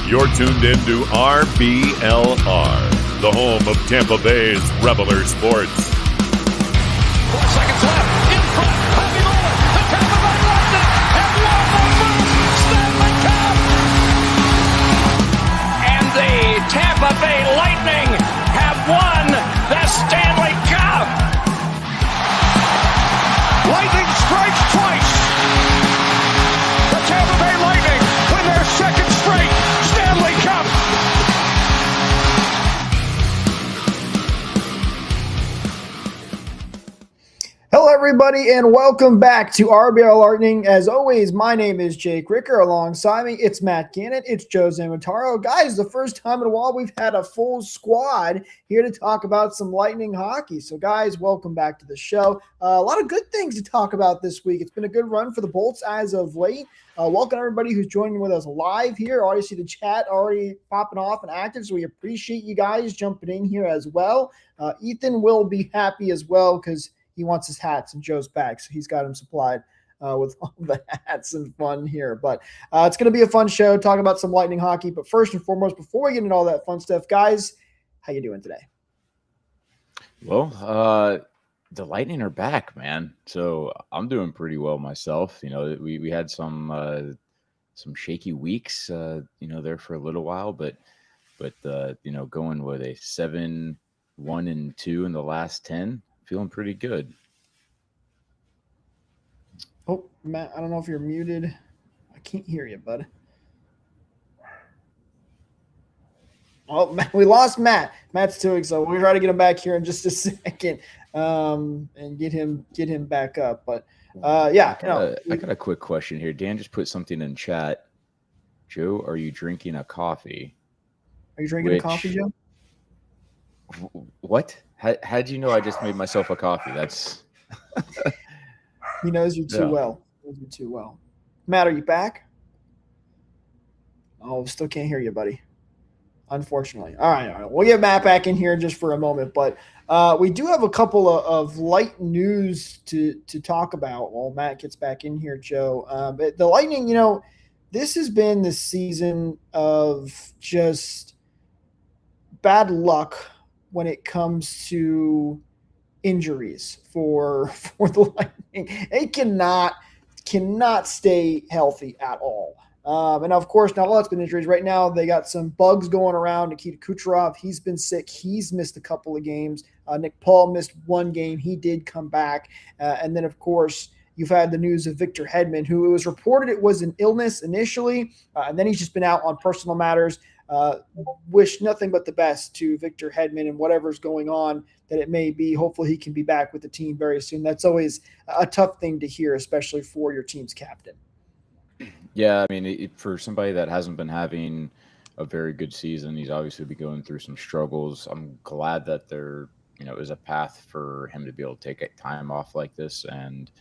You're tuned in to RBLR, the home of Tampa Bay's RBLR Sports. 4 seconds left. In front. Happy moment. The Tampa Bay Lightning have won the first Stanley Cup. And the Tampa Bay Lightning have won the Stanley Cup. Lightning strikes twice. The Tampa Bay Lightning win their second straight Stanley Cup. Hello, everybody, and welcome back to RBL Lightning. As always, my name is Jake Ricker. Alongside me, it's Matt Gannett. It's Joe Zamataro. Guys, the first time in a while we've had a full squad here to talk about some Lightning hockey. So, guys, welcome back to the show. A lot of good things to talk about this week. It's been a good run for the Bolts as of late. Welcome, everybody who's joining with us live here. I already see the chat already popping off and active, so we appreciate you guys jumping in here as well. Ethan will be happy as well because he wants his hats in Joe's bag, so he's got him supplied with all the hats and fun here. But it's going to be a fun show, talking about some Lightning hockey. But first and foremost, before we get into all that fun stuff, guys, how you doing today? Well, the Lightning are back, man. So I'm doing pretty well myself. You know, we had some shaky weeks, there for a little while, but going with a 7-1-2 in the last 10. Feeling pretty good. Oh, Matt, I don't know if you're muted. I can't hear you, bud. Oh, we lost Matt. Matt's doing so. We'll try to get him back here in just a second and get him back up. But, I got a quick question here. Dan just put something in chat. Joe, are you drinking a coffee? Are you drinking a coffee, Joe? What? How'd you know I just made myself a coffee? That's he knows you too well. He knows you too well. Matt, are you back? Oh, still can't hear you, buddy. Unfortunately. All right. We'll get Matt back in here just for a moment, but we do have a couple of light news to talk about while Matt gets back in here, Joe. But the Lightning, this has been the season of just bad luck when it comes to injuries for the Lightning. They cannot stay healthy at all. And of course, not all that's been injuries. Right now, they got some bugs going around. Nikita Kucherov, he's been sick. He's missed a couple of games. Nick Paul missed one game. He did come back. And then, of course, you've had the news of Victor Hedman, who it was reported it was an illness initially, and then he's just been out on personal matters. Wish nothing but the best to Victor Hedman and whatever's going on that it may be. Hopefully he can be back with the team very soon. That's always a tough thing to hear, especially for your team's captain. Yeah, I mean, for somebody that hasn't been having a very good season, he's obviously been going through some struggles. I'm glad that there, is a path for him to be able to take time off like this. And,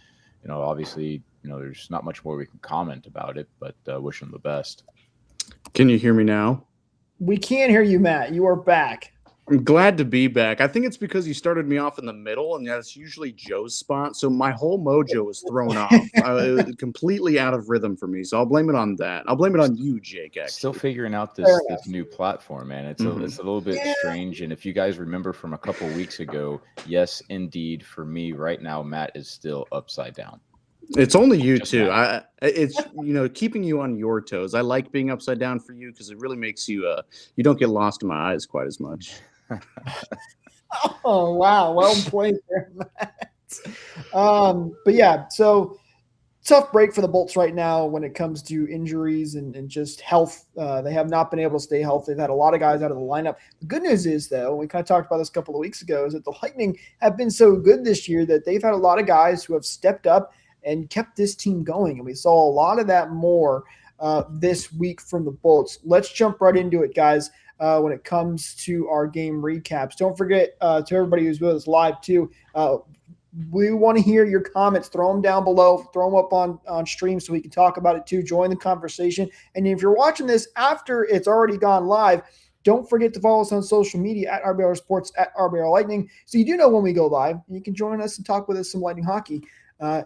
obviously, there's not much more we can comment about it, but wish him the best. Can you hear me now? We can't hear you, Matt. You are back. I'm glad to be back. I think it's because you started me off in the middle, and that's usually Joe's spot. So my whole mojo was thrown off. It was completely out of rhythm for me. So I'll blame it on that. I'll blame it on you, Jake. Actually. Still figuring out this new platform, man. It's a little bit strange. And if you guys remember from a couple weeks ago, yes, indeed, for me right now, Matt is still upside down. It's only you too. It's keeping you on your toes. I like being upside down for you because it really makes you you don't get lost in my eyes quite as much. Oh wow, well played there, Matt. But yeah, so tough break for the Bolts right now when it comes to injuries and just health. They have not been able to stay healthy. They've had a lot of guys out of the lineup. The good news is, though, we kind of talked about this a couple of weeks ago, is that the Lightning have been so good this year that they've had a lot of guys who have stepped up and kept this team going. And we saw a lot of that more this week from the Bolts. Let's jump right into it, guys, when it comes to our game recaps. Don't forget, to everybody who's with us live, too, we want to hear your comments. Throw them down below. Throw them up on stream so we can talk about it, too. Join the conversation. And if you're watching this after it's already gone live, don't forget to follow us on social media at RBLR Sports, at RBLR Lightning, so you do know when we go live. And you can join us and talk with us some Lightning hockey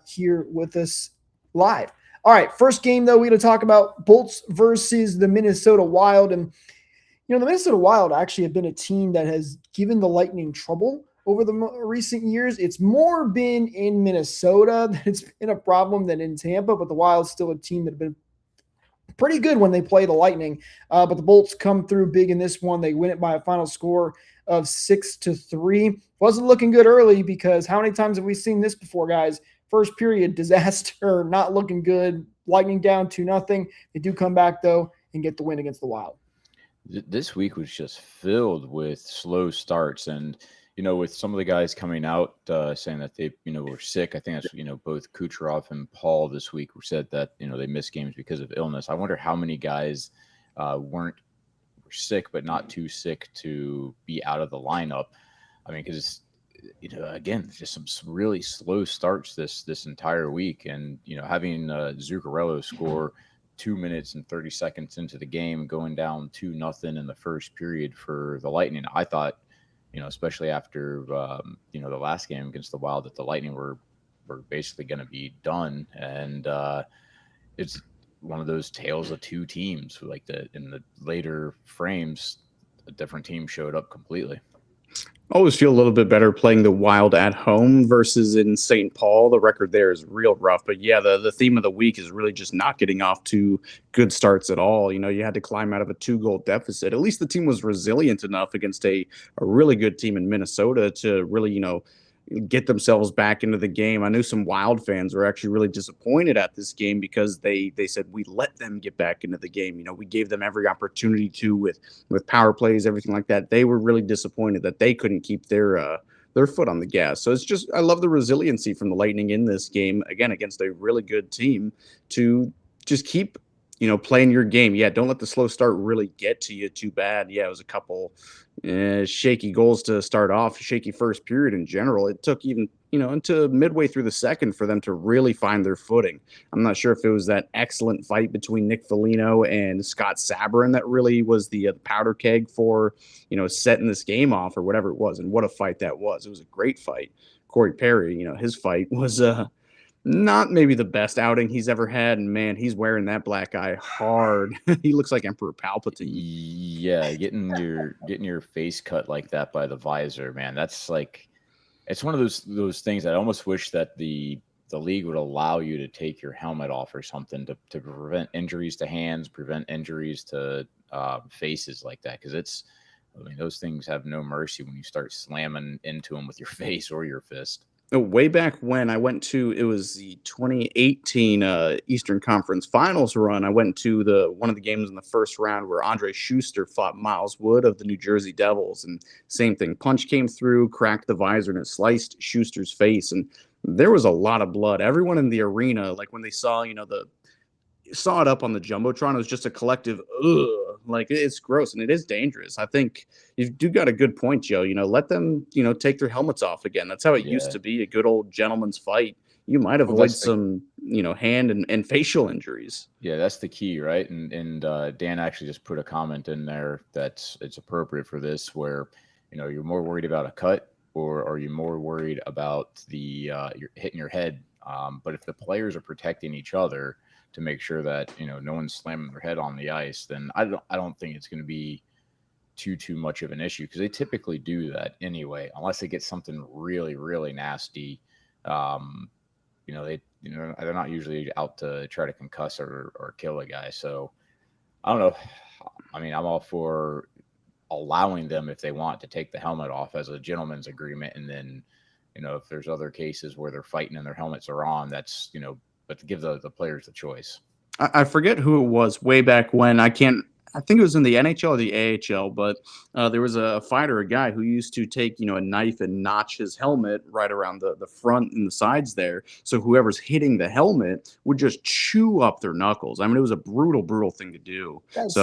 here with us live. All right, first game, though, we're going to talk about Bolts versus the Minnesota Wild. And, the Minnesota Wild actually have been a team that has given the Lightning trouble over the recent years. It's more been in Minnesota that it's been a problem than in Tampa, but the Wild's still a team that have been pretty good when they play the Lightning. But the Bolts come through big in this one. They win it by a final score of 6-3. Wasn't looking good early because how many times have we seen this before, guys? First period, disaster, not looking good. Lightning down 2-0. They do come back, though, and get the win against the Wild. This week was just filled with slow starts. And, with some of the guys coming out saying that they, were sick. I think that's, both Kucherov and Paul this week said that, they missed games because of illness. I wonder how many guys were sick, but not too sick to be out of the lineup. I mean, because again, just some really slow starts this entire week, and having Zuccarello score 2 minutes and 30 seconds into the game, going down 2-0 in the first period for the Lightning. I thought, especially after the last game against the Wild, that the Lightning were basically going to be done, and it's one of those tales of two teams. Like in the later frames, a different team showed up completely. I always feel a little bit better playing the Wild at home versus in St. Paul. The record there is real rough. But yeah, the theme of the week is really just not getting off to good starts at all. You had to climb out of a 2-goal deficit. At least the team was resilient enough against a really good team in Minnesota to really, get themselves back into the game. I knew some Wild fans were actually really disappointed at this game because they said we let them get back into the game. We gave them every opportunity to with power plays, everything like that. They were really disappointed that they couldn't keep their foot on the gas. So it's just, I love the resiliency from the Lightning in this game, again, against a really good team, to just keep playing your game. Yeah, don't let the slow start really get to you too bad. Yeah, it was a couple shaky goals to start off, shaky first period in general. It took even, into midway through the second for them to really find their footing. I'm not sure if it was that excellent fight between Nick Foligno and Scott Sabourin that really was the powder keg for, setting this game off or whatever it was. And what a fight that was. It was a great fight. Corey Perry, his fight was not maybe the best outing he's ever had, and man, he's wearing that black eye hard. He looks like Emperor Palpatine. Yeah, getting your face cut like that by the visor, man. That's like, it's one of those things I almost wish that the league would allow you to take your helmet off or something to prevent injuries to hands, prevent injuries to faces like that, because those things have no mercy when you start slamming into them with your face or your fist. Way back when I went to, it was the 2018 Eastern Conference Finals run. I went to one of the games in the first round where Andre Schuster fought Miles Wood of the New Jersey Devils, and same thing. Punch came through, cracked the visor, and it sliced Schuster's face, and there was a lot of blood. Everyone in the arena, like when they saw, saw it up on the Jumbotron, it was just a collective ugh. Like, it's gross and it is dangerous. I think you do got a good point, Joe. Let them, take their helmets off again. That's how it used to be, a good old gentleman's fight. You might avoid some, hand and facial injuries. Yeah, that's the key, right? And Dan actually just put a comment in there that's it's appropriate for this, where you're more worried about a cut, or are you more worried about you're hitting your head? But if the players are protecting each other to make sure that no one's slamming their head on the ice, then I don't think it's going to be too much of an issue, because they typically do that anyway, unless they get something really, really nasty. They're not usually out to try to concuss or kill a guy. So I don't know. I mean, I'm all for allowing them, if they want, to take the helmet off as a gentleman's agreement, and then if there's other cases where they're fighting and their helmets are on, that's but to give the players the choice. I forget who it was way back when. I think it was in the NHL or the AHL, but there was a fighter, a guy who used to take, a knife and notch his helmet right around the front and the sides there. So whoever's hitting the helmet would just chew up their knuckles. I mean, it was a brutal thing to do. That's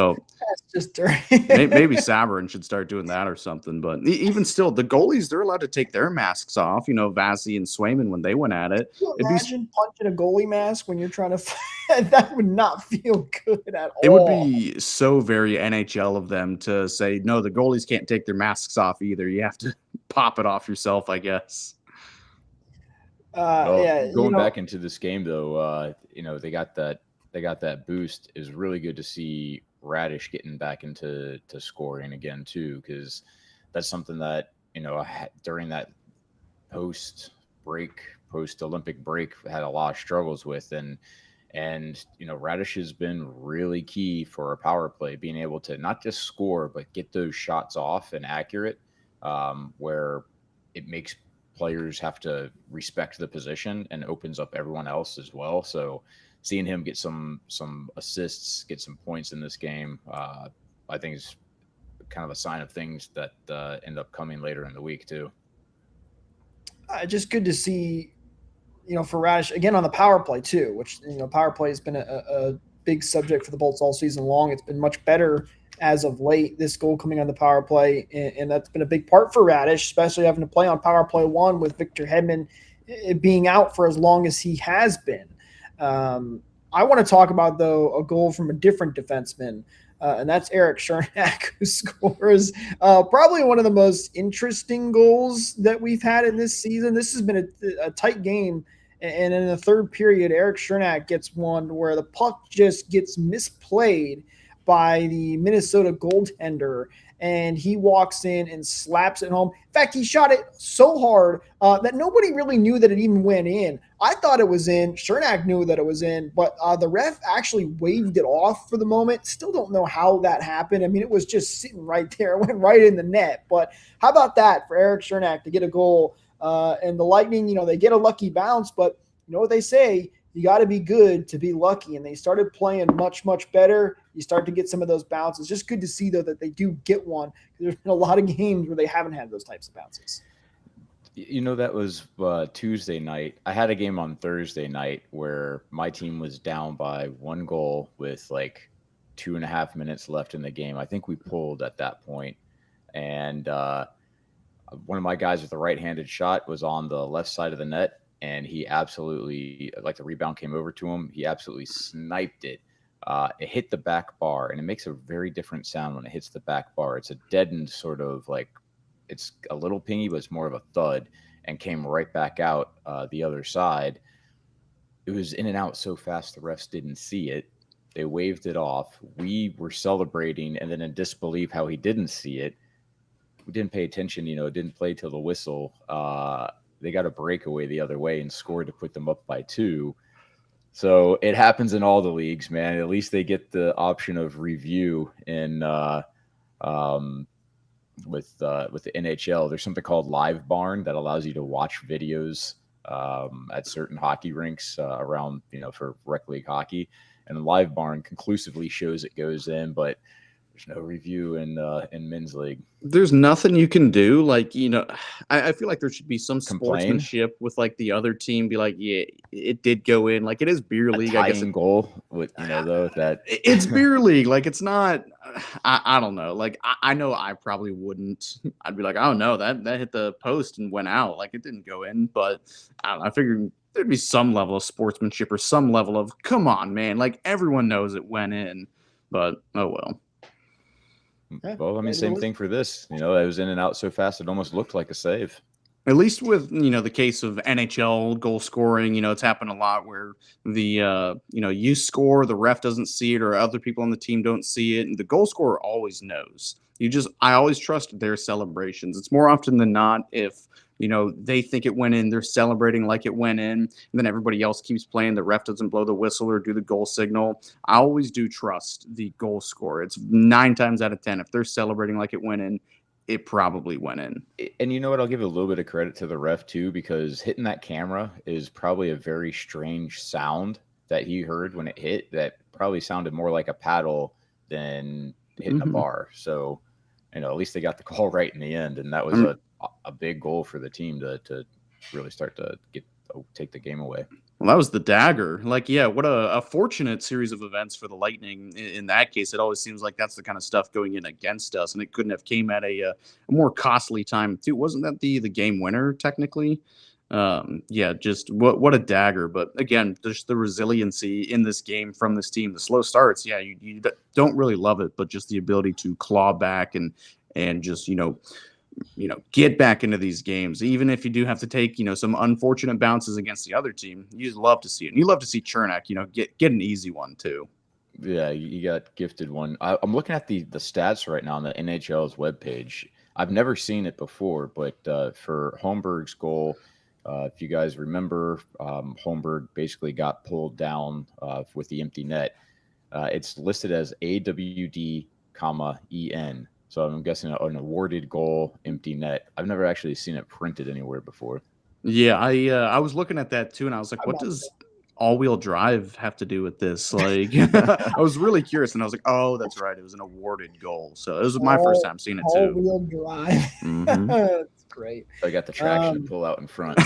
just dirty. Maybe Sabourin should start doing that or something. But even still, the goalies, they're allowed to take their masks off. Vasi and Swayman, when they went at it. Can you imagine punching a goalie mask when you're trying to that would not feel good at all. It would be so very NHL of them to say, no, the goalies can't take their masks off either. You have to pop it off yourself, I guess. Yeah, Going back into this game though, they got that boost. It was really good to see Radish getting back into scoring again too, because that's something that during that post Olympic break had a lot of struggles with, and Radish has been really key for a power play, being able to not just score but get those shots off and accurate, where it makes players have to respect the position and opens up everyone else as well. So seeing him get some assists, get some points in this game, I think is kind of a sign of things that end up coming later in the week too. Just good to see, for Radish again on the power play too, which power play has been a big subject for the Bolts all season long. It's been much better as of late. This goal coming on the power play, and that's been a big part for Radish, especially having to play on power play one with Victor Hedman being out for as long as he has been. I want to talk about, though, a goal from a different defenseman, and that's Eric Chernak, who scores probably one of the most interesting goals that we've had in this season. This has been a tight game, and in the third period, Eric Chernak gets one where the puck just gets misplayed by the Minnesota goaltender, and he walks in and slaps it home. In fact, he shot it so hard that nobody really knew that it even went in. I thought it was in. Chernak knew that it was in, but the ref actually waved it off for the moment. Still don't know how that happened. I mean, it was just sitting right there. It went right in the net. But how about that for Eric Chernak to get a goal? And the Lightning, they get a lucky bounce, but you know what they say? You got to be good to be lucky. And they started playing much, much better. You start to get some of those bounces. Just good to see, though, that they do get one. There's been a lot of games where they haven't had those types of bounces. That was Tuesday night. I had a game on Thursday night where my team was down by 1 goal with like 2.5 minutes left in the game. I think we pulled at that point. And one of my guys with a right-handed shot was on the left side of the net. And he absolutely, like the rebound came over to him, he absolutely sniped it. It hit the back bar, and it makes a very different sound when it hits the back bar. It's a deadened sort of like, it's a little pingy, but it's more of a thud, and came right back out the other side. It was in and out so fast the refs didn't see it. They waved it off. We were celebrating, and then in disbelief how he didn't see it. We didn't pay attention, it didn't play till the whistle. They got a breakaway the other way and scored to put them up by 2. So it happens in all the leagues, man. At least they get the option of review in with the NHL. There's something called Live Barn that allows you to watch videos at certain hockey rinks around, for rec league hockey. And Live Barn conclusively shows it goes in, but there's no review in men's league. There's nothing you can do. Like, I feel like there should be some Complain. Sportsmanship with like the other team. Be like, yeah, it did go in. Like, it is beer league. I guess Goal with though that it's beer league. Like, it's not. I don't know. Like, I know I probably wouldn't. I'd be like, oh no, that hit the post and went out. Like, it didn't go in. But I don't know. I figured there'd be some level of sportsmanship or some level of come on, man. Like, everyone knows it went in. But oh well. Well, I mean, same thing for this. It was in and out so fast it almost looked like a save. At least with the case of NHL goal scoring, it's happened a lot where the you score, the ref doesn't see it, or other people on the team don't see it, and the goal scorer always knows. I always trust their celebrations. It's more often than not if they think it went in, they're celebrating like it went in, and then everybody else keeps playing. The ref doesn't blow the whistle or do the goal signal. I always do trust the goal scorer. It's 9 times out of 10. If they're celebrating like it went in, it probably went in. And you know what? I'll give a little bit of credit to the ref too, because hitting that camera is probably a very strange sound that he heard when it hit. That probably sounded more like a paddle than hitting a bar. So, at least they got the call right in the end, and that was a big goal for the team to really start to take the game away. Well, that was the dagger. Like, yeah, what a fortunate series of events for the Lightning. In that case, it always seems like that's the kind of stuff going in against us, and it couldn't have came at a more costly time too. Wasn't that the game winner technically? Yeah, just what a dagger. But again, just the resiliency in this game from this team. The slow starts, yeah, you don't really love it, but just the ability to claw back and just get back into these games. Even if you do have to take, some unfortunate bounces against the other team, you just love to see it. And you love to see Chernak, get an easy one too. Yeah, you got gifted one. I'm looking at the stats right now on the NHL's webpage. I've never seen it before, but for Holmberg's goal, if you guys remember, Holmberg basically got pulled down with the empty net. It's listed as AWD, EN. So I'm guessing an awarded goal, empty net. I've never actually seen it printed anywhere before. Yeah, I was looking at that too, and I was like, what does all-wheel drive have to do with this? Like, I was really curious, and I was like, oh, that's right. It was an awarded goal. So it was my first time seeing it too. All-wheel drive. Mhm. That's great. I got the traction to pull out in front.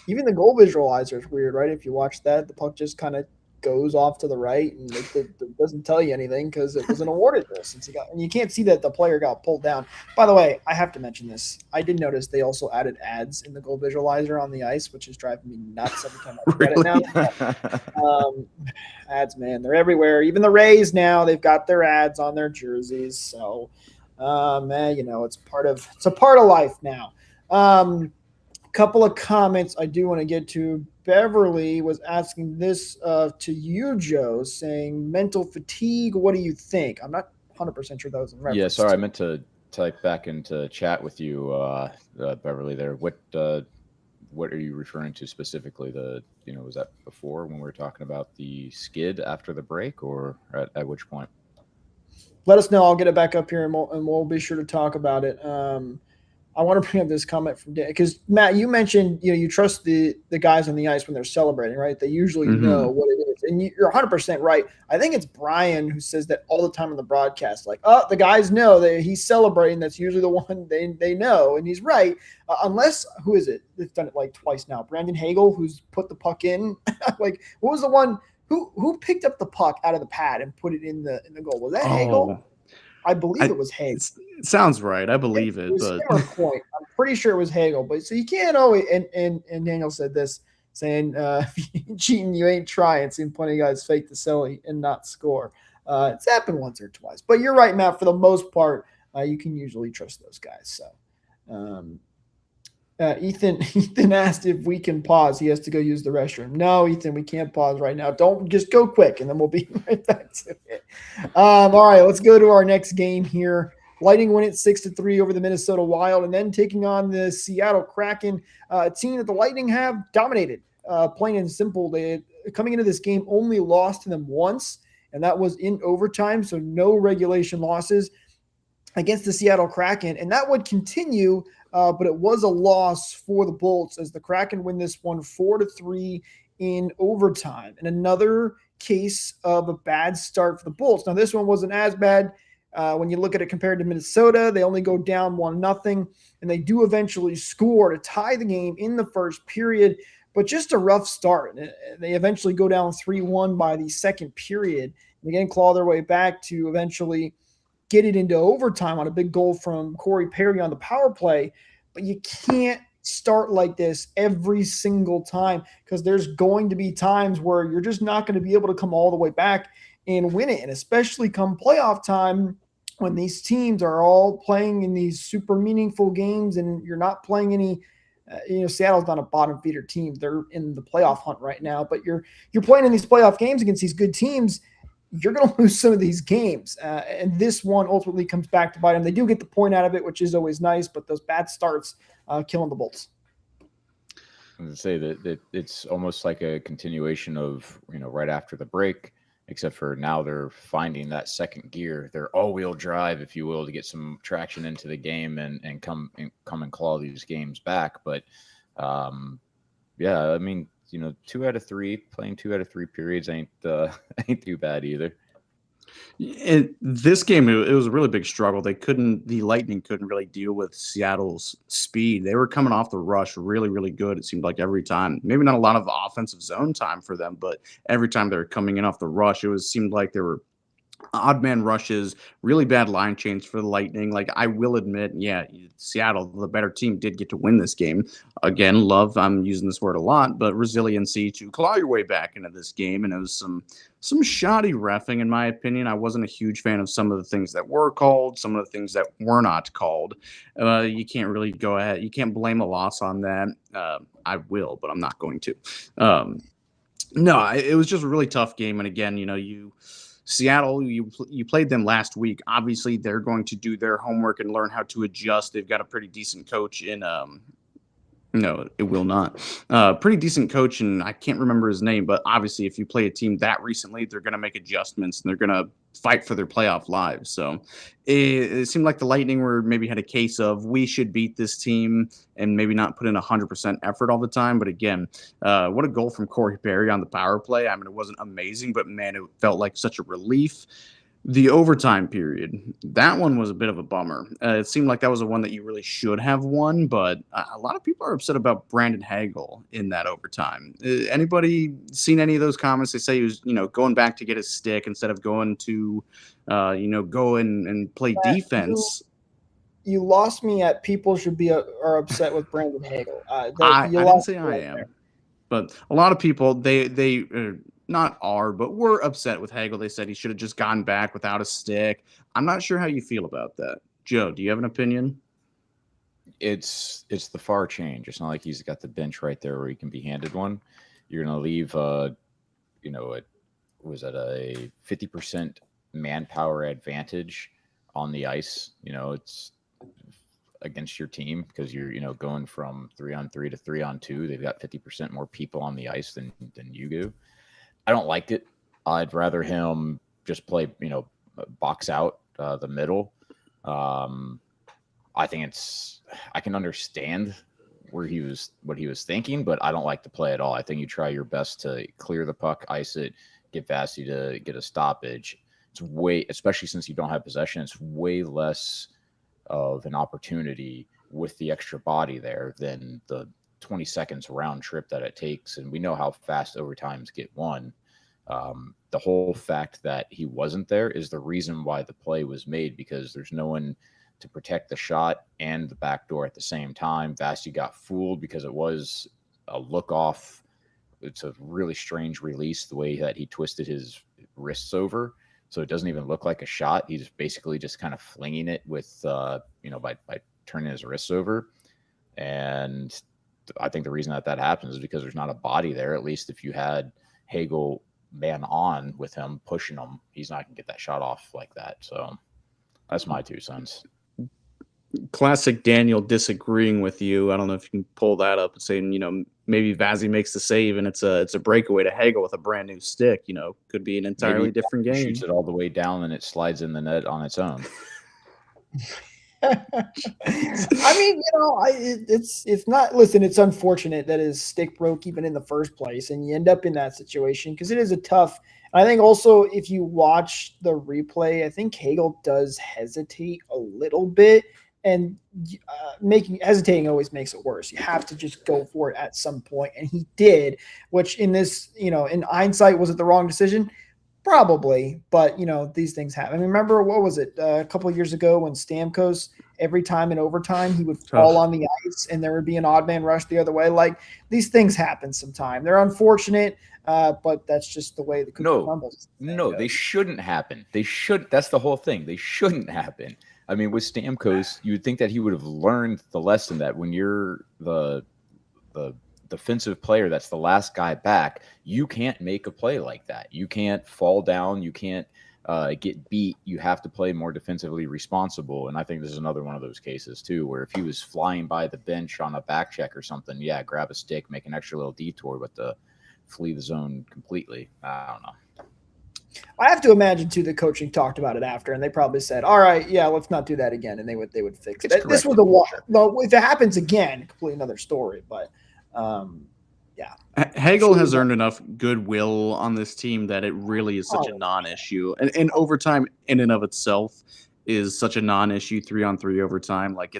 Even the goal visualizer is weird, right? If you watch that, the puck just kind of goes off to the right, and it doesn't tell you anything because it was an awarded goal and you can't see that the player got pulled down. By the way, I have to mention this. I did notice they also added ads in the goal visualizer on the ice, which is driving me nuts every time I look at it now. Ads, man, they're everywhere. Even the Rays now, they've got their ads on their jerseys. So, man, it's a part of life now. Couple of comments I do want to get to. Beverly was asking this to you, Joe, saying mental fatigue. What do you think? I'm not 100% sure that was in reference. Yeah, sorry, I meant to type back into chat with you, Beverly. There, what are you referring to specifically? Was that before when we were talking about the skid after the break, or at which point? Let us know. I'll get it back up here, and we'll be sure to talk about it. I want to bring up this comment from Dan because Matt, you mentioned you trust the guys on the ice when they're celebrating, right? They usually know what it is, and you're 100% right. I think it's Brian who says that all the time on the broadcast, like, "Oh, the guys know that he's celebrating." That's usually the one they know, and he's right. Unless who is it? They've done it like twice now. Brandon Hagel, who's put the puck in. Like, what was the one who picked up the puck out of the pad and put it in the goal? Was that Hagel? I believe it was Hagel. It sounds right. I believe it. But point. I'm pretty sure it was Hagel. But so you can't always. And Daniel said this, saying, "If you ain't cheating, you ain't trying." Seen plenty of guys fake the silly and not score. It's happened once or twice. But you're right, Matt. For the most part, you can usually trust those guys. So, Ethan asked if we can pause. He has to go use the restroom. No, Ethan, we can't pause right now. Don't just go quick, and then we'll be right back to it. All right, let's go to our next game here. Lightning win it 6-3 over the Minnesota Wild, and then taking on the Seattle Kraken, a team that the Lightning have dominated. Plain and simple, they coming into this game only lost to them once, and that was in overtime. So no regulation losses against the Seattle Kraken, and that would continue. But it was a loss for the Bolts as the Kraken win this one 4-3 in overtime. And another case of a bad start for the Bolts. Now, this one wasn't as bad when you look at it compared to Minnesota. They only go down 1-0, and they do eventually score to tie the game in the first period, but just a rough start. They eventually go down 3-1 by the second period. And again, claw their way back to eventually get it into overtime on a big goal from Corey Perry on the power play. But you can't start like this every single time because there's going to be times where you're just not going to be able to come all the way back and win it. And especially come playoff time when these teams are all playing in these super meaningful games and you're not playing any Seattle's not a bottom feeder team. They're in the playoff hunt right now, but you're playing in these playoff games against these good teams. You're going to lose some of these games. And this one ultimately comes back to bite them. They do get the point out of it, which is always nice, but those bad starts killing the Bolts. I was going to say that it's almost like a continuation of, right after the break, except for now they're finding that second gear, their all-wheel drive, if you will, to get some traction into the game and come and claw these games back. But, yeah, I mean, 2 out of 3, playing 2 out of 3 periods ain't too bad either. In this game, it was a really big struggle. The Lightning couldn't really deal with Seattle's speed. They were coming off the rush really, really good. It seemed like every time, maybe not a lot of offensive zone time for them, but every time they were coming in off the rush, seemed like they were odd man rushes, really bad line change for the Lightning. Like, I will admit, yeah, Seattle, the better team, did get to win this game. Again, I'm using this word a lot, but resiliency to claw your way back into this game. And it was some shoddy reffing, in my opinion. I wasn't a huge fan of some of the things that were called, some of the things that were not called. You can't really go ahead. You can't blame a loss on that. I will, but I'm not going to. No, it was just a really tough game. And again, Seattle, you played them last week. Obviously, they're going to do their homework and learn how to adjust. They've got a pretty decent coach in no, it will not. Pretty decent coach, and I can't remember his name, but obviously if you play a team that recently, they're going to make adjustments and they're going to fight for their playoff lives. So it seemed like the Lightning maybe had a case of we should beat this team and maybe not put in 100% effort all the time. But again, what a goal from Corey Perry on the power play. I mean, it wasn't amazing, but man, it felt like such a relief. The overtime period, that one was a bit of a bummer. It seemed like that was the one that you really should have won, but a lot of people are upset about Brandon Hagel in that overtime. Anybody seen any of those comments? They say he was, going back to get his stick instead of going to, go and play defense. You lost me at people should be are upset with Brandon Hagel. I didn't say I am, but a lot of people, they not are, but were upset with Hagel. They said he should have just gone back without a stick. I'm not sure how you feel about that. Joe, do you have an opinion? It's the far change. It's not like he's got the bench right there where he can be handed one. You're going to leave, a 50% manpower advantage on the ice. It's against your team because you're, going from 3-on-3 to 3-on-2. They've got 50% more people on the ice than you do. I don't like it. I'd rather him just play, box out the middle. I think I can understand what he was thinking, but I don't like the play at all. I think you try your best to clear the puck, ice it, get Vasi to get a stoppage. It's especially since you don't have possession, it's way less of an opportunity with the extra body there than the 20 seconds round trip that it takes. And we know how fast overtimes get won. The whole fact that he wasn't there is the reason why the play was made, because there's no one to protect the shot and the back door at the same time. Vasi got fooled because it was a look off. It's a really strange release, the way that he twisted his wrists over. So it doesn't even look like a shot. He's basically just kind of flinging it with, by turning his wrists over. And I think the reason that happens is because there's not a body there. At least if you had Hagel man on with him, pushing him, he's not going to get that shot off like that. So that's my 2 cents. Classic Daniel disagreeing with you. I don't know if you can pull that up and saying, maybe Vasi makes the save and it's a breakaway to Hagel with a brand new stick. Could be an entirely different game. Shoots it all the way down and it slides in the net on its own. I mean, it's not. Listen, it's unfortunate that his stick broke even in the first place, and you end up in that situation because it is a tough. I think also if you watch the replay, I think Hagel does hesitate a little bit, and hesitating always makes it worse. You have to just go for it at some point, and he did. Which in this, in hindsight, was it the wrong decision? Probably, but these things happen. I mean, remember, what was it, a couple of years ago when Stamkos, every time in overtime, he would fall on the ice and there would be an odd man rush the other way. Like, these things happen sometime. They're unfortunate, but that's just the way the cookie crumbles. No, they shouldn't happen. That's the whole thing. They shouldn't happen. I mean, with Stamkos, you would think that he would have learned the lesson that when you're the defensive player that's the last guy back, you can't make a play like that. You can't fall down. You can't get beat. You have to play more defensively responsible. And I think this is another one of those cases too, where if he was flying by the bench on a back check or something, grab a stick, make an extra little detour, but to flee the zone completely, I don't know. I have to imagine too, the coaching talked about it after, and they probably said, "All right, let's not do that again," and they would fix it. This was if it happens again, completely another story. But Hagel has earned enough goodwill on this team that it really is such a non-issue. And overtime in and of itself is such a non-issue, 3-on-3 overtime. Like,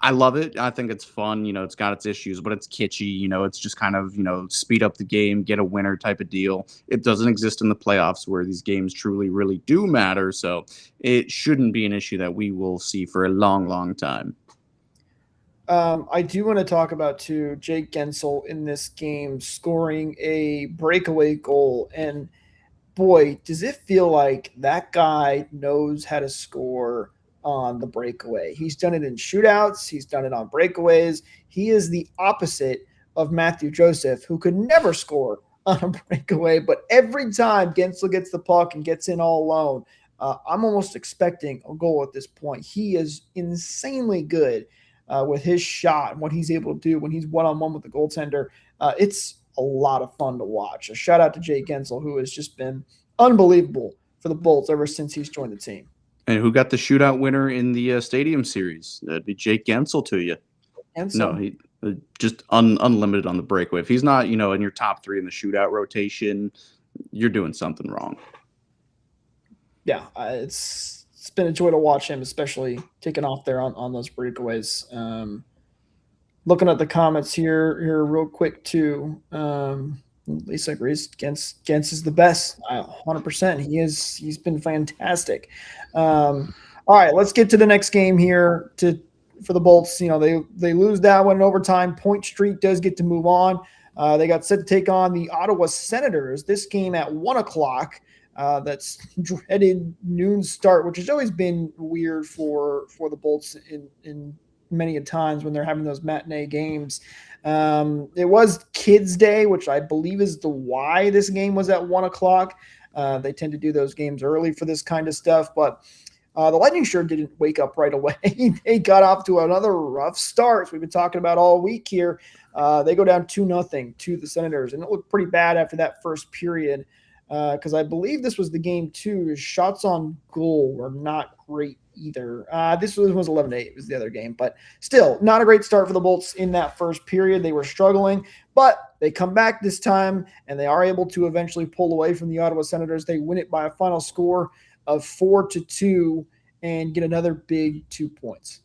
I love it. I think it's fun. It's got its issues, but it's kitschy. It's just kind of, speed up the game, get a winner type of deal. It doesn't exist in the playoffs where these games truly, really do matter. So it shouldn't be an issue that we will see for a long, long time. I do want to talk about, too, Jake Gensel in this game scoring a breakaway goal. And, boy, does it feel like that guy knows how to score on the breakaway. He's done it in shootouts. He's done it on breakaways. He is the opposite of Matthew Joseph, who could never score on a breakaway. But every time Gensel gets the puck and gets in all alone, I'm almost expecting a goal at this point. He is insanely good with his shot and what he's able to do when he's one-on-one with the goaltender. It's a lot of fun to watch. A shout out to Jake Gensel, who has just been unbelievable for the Bolts ever since he's joined the team. And who got the shootout winner in the Stadium Series? That'd be Jake Gensel to you. Gensel. No, he just unlimited on the breakaway. If he's not, in your top 3 in the shootout rotation, you're doing something wrong. Yeah, it's been a joy to watch him, especially taking off there on those breakaways. Looking at the comments here real quick too. Lisa agrees. Gens is the best. 100%. He's been fantastic. All right, let's get to the next game here for the Bolts. They lose that one in overtime. Point Street does get to move on. They got set to take on the Ottawa Senators. This game at 1:00. That's dreaded noon start, which has always been weird for the Bolts in many a times when they're having those matinee games. It was Kids Day, which I believe is the why this game was at 1:00. They tend to do those games early for this kind of stuff, but the Lightning sure didn't wake up right away. They got off to another rough start. We've been talking about all week here. They go down 2-0 to the Senators, and it looked pretty bad after that first period. Because I believe this was the game, too. Shots on goal were not great either. This was 11-8 was the other game. But still, not a great start for the Bolts in that first period. They were struggling. But they come back this time, and they are able to eventually pull away from the Ottawa Senators. They win it by a final score of 4-2 and get another big 2 points.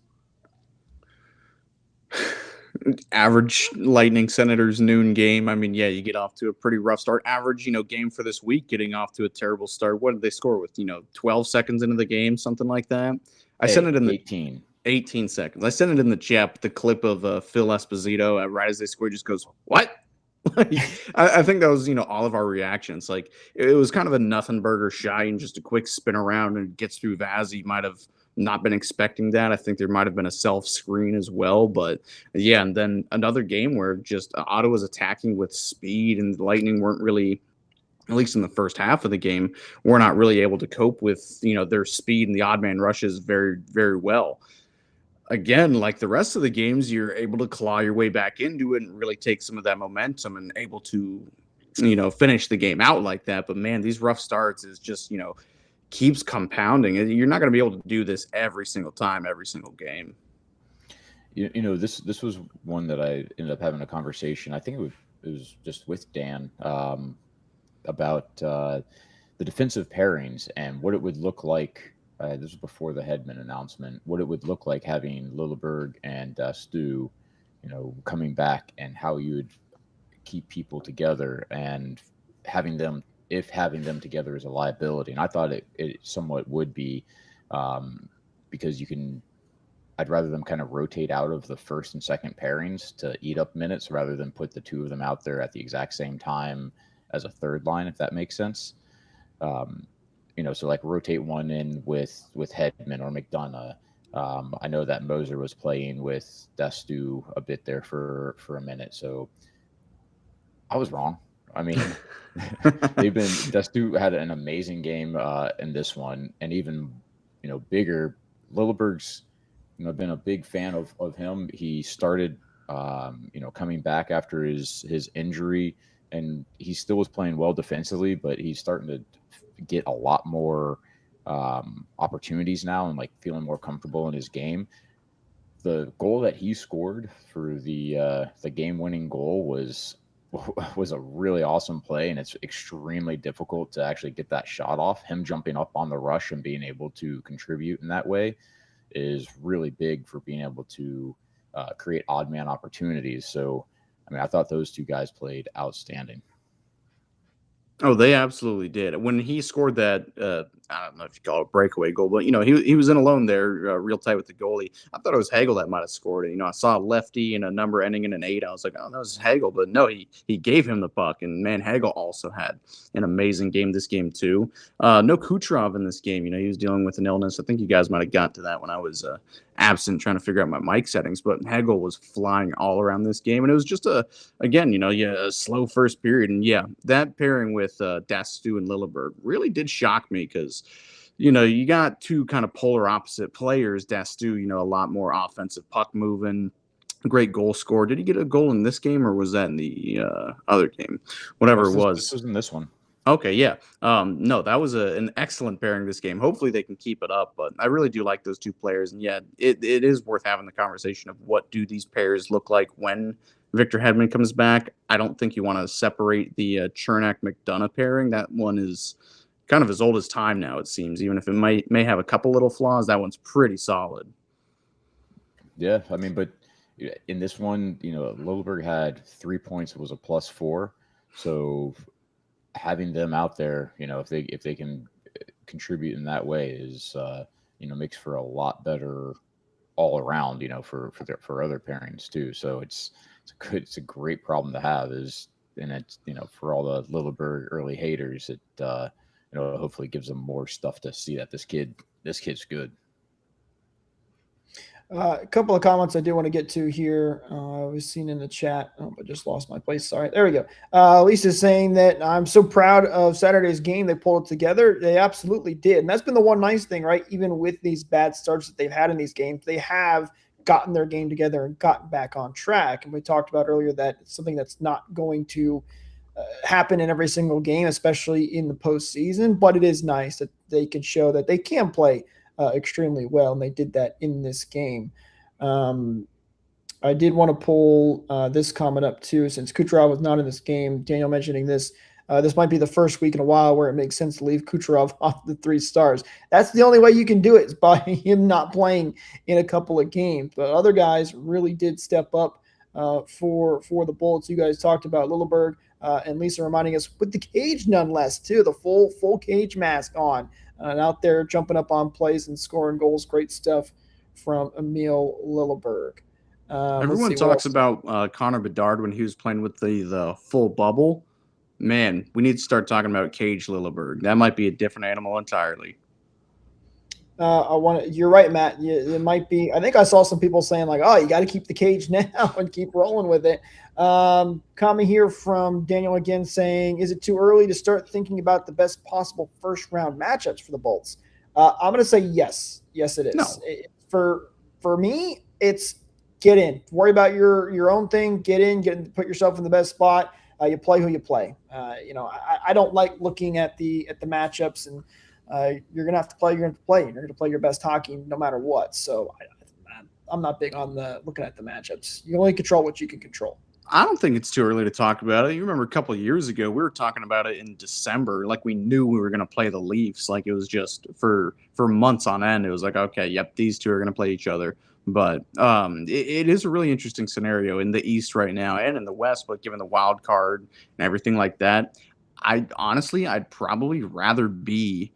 Average Lightning Senators noon game. I mean, yeah, you get off to a pretty rough start. Average, game for this week, getting off to a terrible start. What did they score with, 12 seconds into the game, something like that? I sent it in the 18 seconds. I sent it in the chat, the clip of Phil Esposito right as they scored just goes, what? I think that was, all of our reactions. Like, it was kind of a nothing burger shot and just a quick spin around and gets through Vazzy. Might have not been expecting that. I think there might have been a self screen as well, but yeah. And then another game where just Ottawa's attacking with speed, and the Lightning weren't really, at least in the first half of the game, were not really able to cope with, their speed and the odd man rushes very, very well. Again, like the rest of the games, you're able to claw your way back into it and really take some of that momentum and able to, finish the game out like that. But man, these rough starts is just, keeps compounding. You're not going to be able to do this every single time, every single game. This was one that I ended up having a conversation. I think it was just with Dan about the defensive pairings and what it would look like. This was before the Hedman announcement. What it would look like having Lilleberg and Stu, coming back, and how you would keep people together and having them together is a liability. And I thought it somewhat would be, because I'd rather them kind of rotate out of the first and second pairings to eat up minutes rather than put the two of them out there at the exact same time as a third line, if that makes sense. So like rotate one in with Hedman or McDonough. I know that Moser was playing with Destu a bit there for a minute. So I was wrong. I mean, Destu had an amazing game in this one, and even, bigger. Lilleberg's, been a big fan of him. He started, coming back after his injury, and he still was playing well defensively, but he's starting to get a lot more opportunities now and like feeling more comfortable in his game. The goal that he scored for the game-winning goal was a really awesome play, and it's extremely difficult to actually get that shot off. Him jumping up on the rush and being able to contribute in that way is really big for being able to create odd man opportunities. So, I mean, I thought those two guys played outstanding. Oh, they absolutely did. When he scored that, I don't know if you call it a breakaway goal, but he was in alone there, real tight with the goalie. I thought it was Hagel that might have scored it. I saw a lefty and a number ending in an 8. I was like, oh, that was Hagel, but no, he gave him the puck. And man, Hagel also had an amazing game this game too. No Kucherov in this game. He was dealing with an illness. I think you guys might have got to that when I was absent trying to figure out my mic settings, but Hagel was flying all around this game. And it was just a slow first period. And yeah, that pairing with Dastu and Lilleberg really did shock me because, you got two kind of polar opposite players. Dastu, a lot more offensive puck moving, great goal scorer. Did he get a goal in this game or was that in the other game? Whatever it was. This was in this one. Okay, yeah. No, that was an excellent pairing this game. Hopefully they can keep it up, but I really do like those two players. And yeah, it is worth having the conversation of what do these pairs look like when Victor Hedman comes back. I don't think you want to separate the Chernak-McDonough pairing. That one is kind of as old as time now, it seems. Even if it may have a couple little flaws, that one's pretty solid. Yeah, I mean, but in this one, Lilleberg had 3 points. It was a +4. So having them out there, if they can contribute in that way is, makes for a lot better all around, for other pairings too. So it's a great problem to have for all the Lilleberg early haters, it, hopefully gives them more stuff to see that this kid's good. A couple of comments I do want to get to here. I was seen in the chat. Oh, I just lost my place. Sorry. There we go. Lisa's saying that I'm so proud of Saturday's game. They pulled it together. They absolutely did. And that's been the one nice thing, right? Even with these bad starts that they've had in these games, they have gotten their game together and gotten back on track. And we talked about earlier that it's something that's not going to happen in every single game, especially in the postseason. But it is nice that they can show that they can play extremely well, and they did that in this game. I did want to pull this comment up too, since Kucherov was not in this game. Daniel mentioning this. This might be the first week in a while where it makes sense to leave Kucherov off the 3 stars. That's the only way you can do it, is by him not playing in a couple of games. But other guys really did step up for the Bullets. You guys talked about Lilleberg and Lisa reminding us with the cage nonetheless too, the full cage mask on. And out there jumping up on plays and scoring goals. Great stuff from Emil Lilleberg. Everyone talks about Connor Bedard when he was playing with the full bubble. Man, we need to start talking about Cage Lilleberg. That might be a different animal entirely. You're right, Matt. It might be. I think I saw some people saying like, "Oh, you got to keep the cage now and keep rolling with it." Comment here from Daniel again saying, "Is it too early to start thinking about the best possible first round matchups for the Bolts?" I'm going to say yes. Yes, it is. No. For me, it's get in. Worry about your own thing. Get in. Put yourself in the best spot. You play who you play. I don't like looking at the matchups and. You're gonna have to play. You're gonna play. You're gonna play your best hockey no matter what. So I'm not big on looking at the matchups. You only control what you can control. I don't think it's too early to talk about it. You remember a couple of years ago, we were talking about it in December, like we knew we were going to play the Leafs. Like it was just for months on end. It was like, okay, yep, these two are going to play each other. But it is a really interesting scenario in the East right now and in the West. But given the wild card and everything like that, I'd probably rather be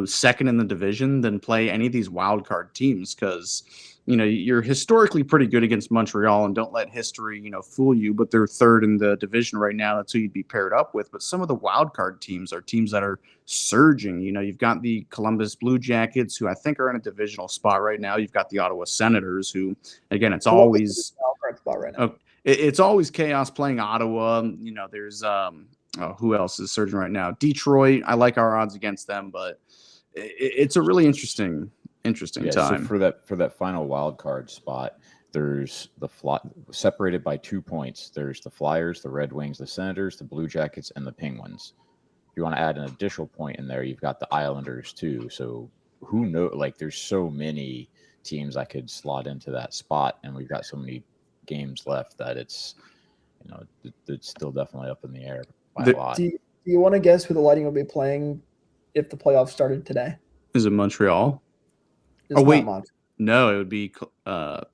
second in the division than play any of these wild card teams because, you're historically pretty good against Montreal and don't let history, fool you, but they're third in the division right now. That's who you'd be paired up with. But some of the wild card teams are teams that are surging. You've got the Columbus Blue Jackets, who I think are in a divisional spot right now. You've got the Ottawa Senators, who, again, it's always spot right now. It's always chaos playing Ottawa. There's who else is surging right now? Detroit. I like our odds against them, but it's a really interesting time. So for that final wild card spot, there's separated by 2 points. There's the Flyers, the Red Wings, the Senators, the Blue Jackets, and the Penguins. If you want to add an additional point in there, you've got the Islanders too. So who knows? Like there's so many teams that could slot into that spot, and we've got so many games left that it's still definitely up in the air by a lot. Do you want to guess who the Lightning will be playing if the playoffs started today? Is it Montreal? It's wait. not Montreal. No, it would be the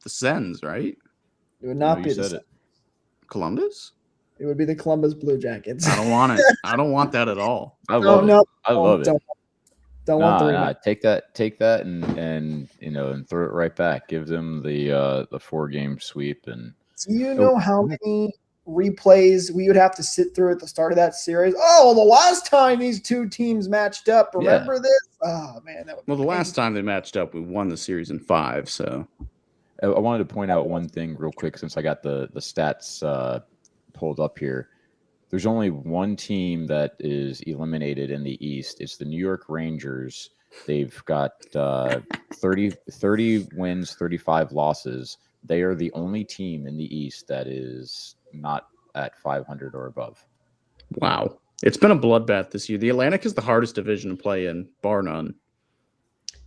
Sens, right? It would not No, be you the said Sens. it. Columbus? It would be the Columbus Blue Jackets. I don't want it. I don't want that at all. I love it. I love it. Don't want the Nah, rematch. take that, and throw it right back. Give them the 4-game sweep. And Do you know how many replays we would have to sit through at the start of that series? Oh, the last time these two teams matched up, remember this? Oh man, that would. Well, the last time they matched up, we won the series in 5. So I wanted to point out one thing real quick since I got the stats pulled up here. There's only one team that is eliminated in the East. It's the New York Rangers. They've got 30 wins, 35 losses. They are the only team in the East that is not at 500 or above. wow, it's been a bloodbath this year. The Atlantic is the hardest division to play in, bar none.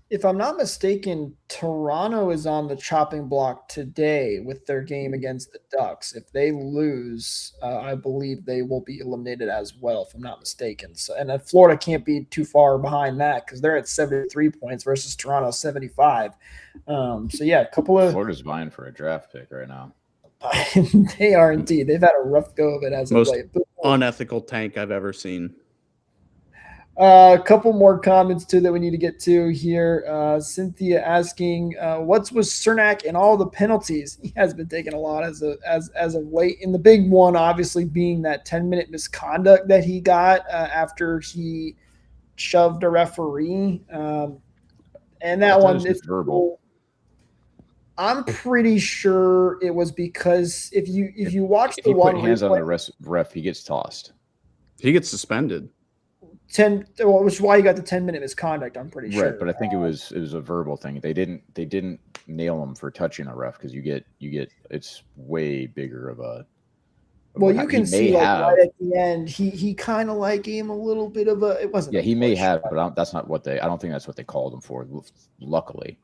If I'm not mistaken, Toronto is on the chopping block today with their game against the Ducks. If they lose, I believe they will be eliminated as well, if I'm not mistaken. So, and Florida can't be too far behind that because they're at 73 points versus Toronto 75. So yeah, a couple of Florida's vying for a draft pick right now. they are indeed. They've had a rough go of it as of late. Unethical tank I've ever seen. A couple more comments too that we need to get to here. Cynthia asking, "What's with Cernak and all the penalties? He has been taking a lot as of late. And the big one, obviously, being that 10-minute misconduct that he got after he shoved a referee. And that one is verbal. I'm pretty sure it was because if you watch the one, put hands on the ref, he gets tossed. He gets suspended. 10, which is why you got the 10-minute misconduct. I'm pretty sure. Right, but I think it was a verbal thing. They didn't nail him for touching a ref because you get it's way bigger of a. Well, you can see right at the end, he kind of like gave him a little bit of a. It wasn't. Yeah, he may have, but that's not what they. I don't think that's what they called him for. Luckily,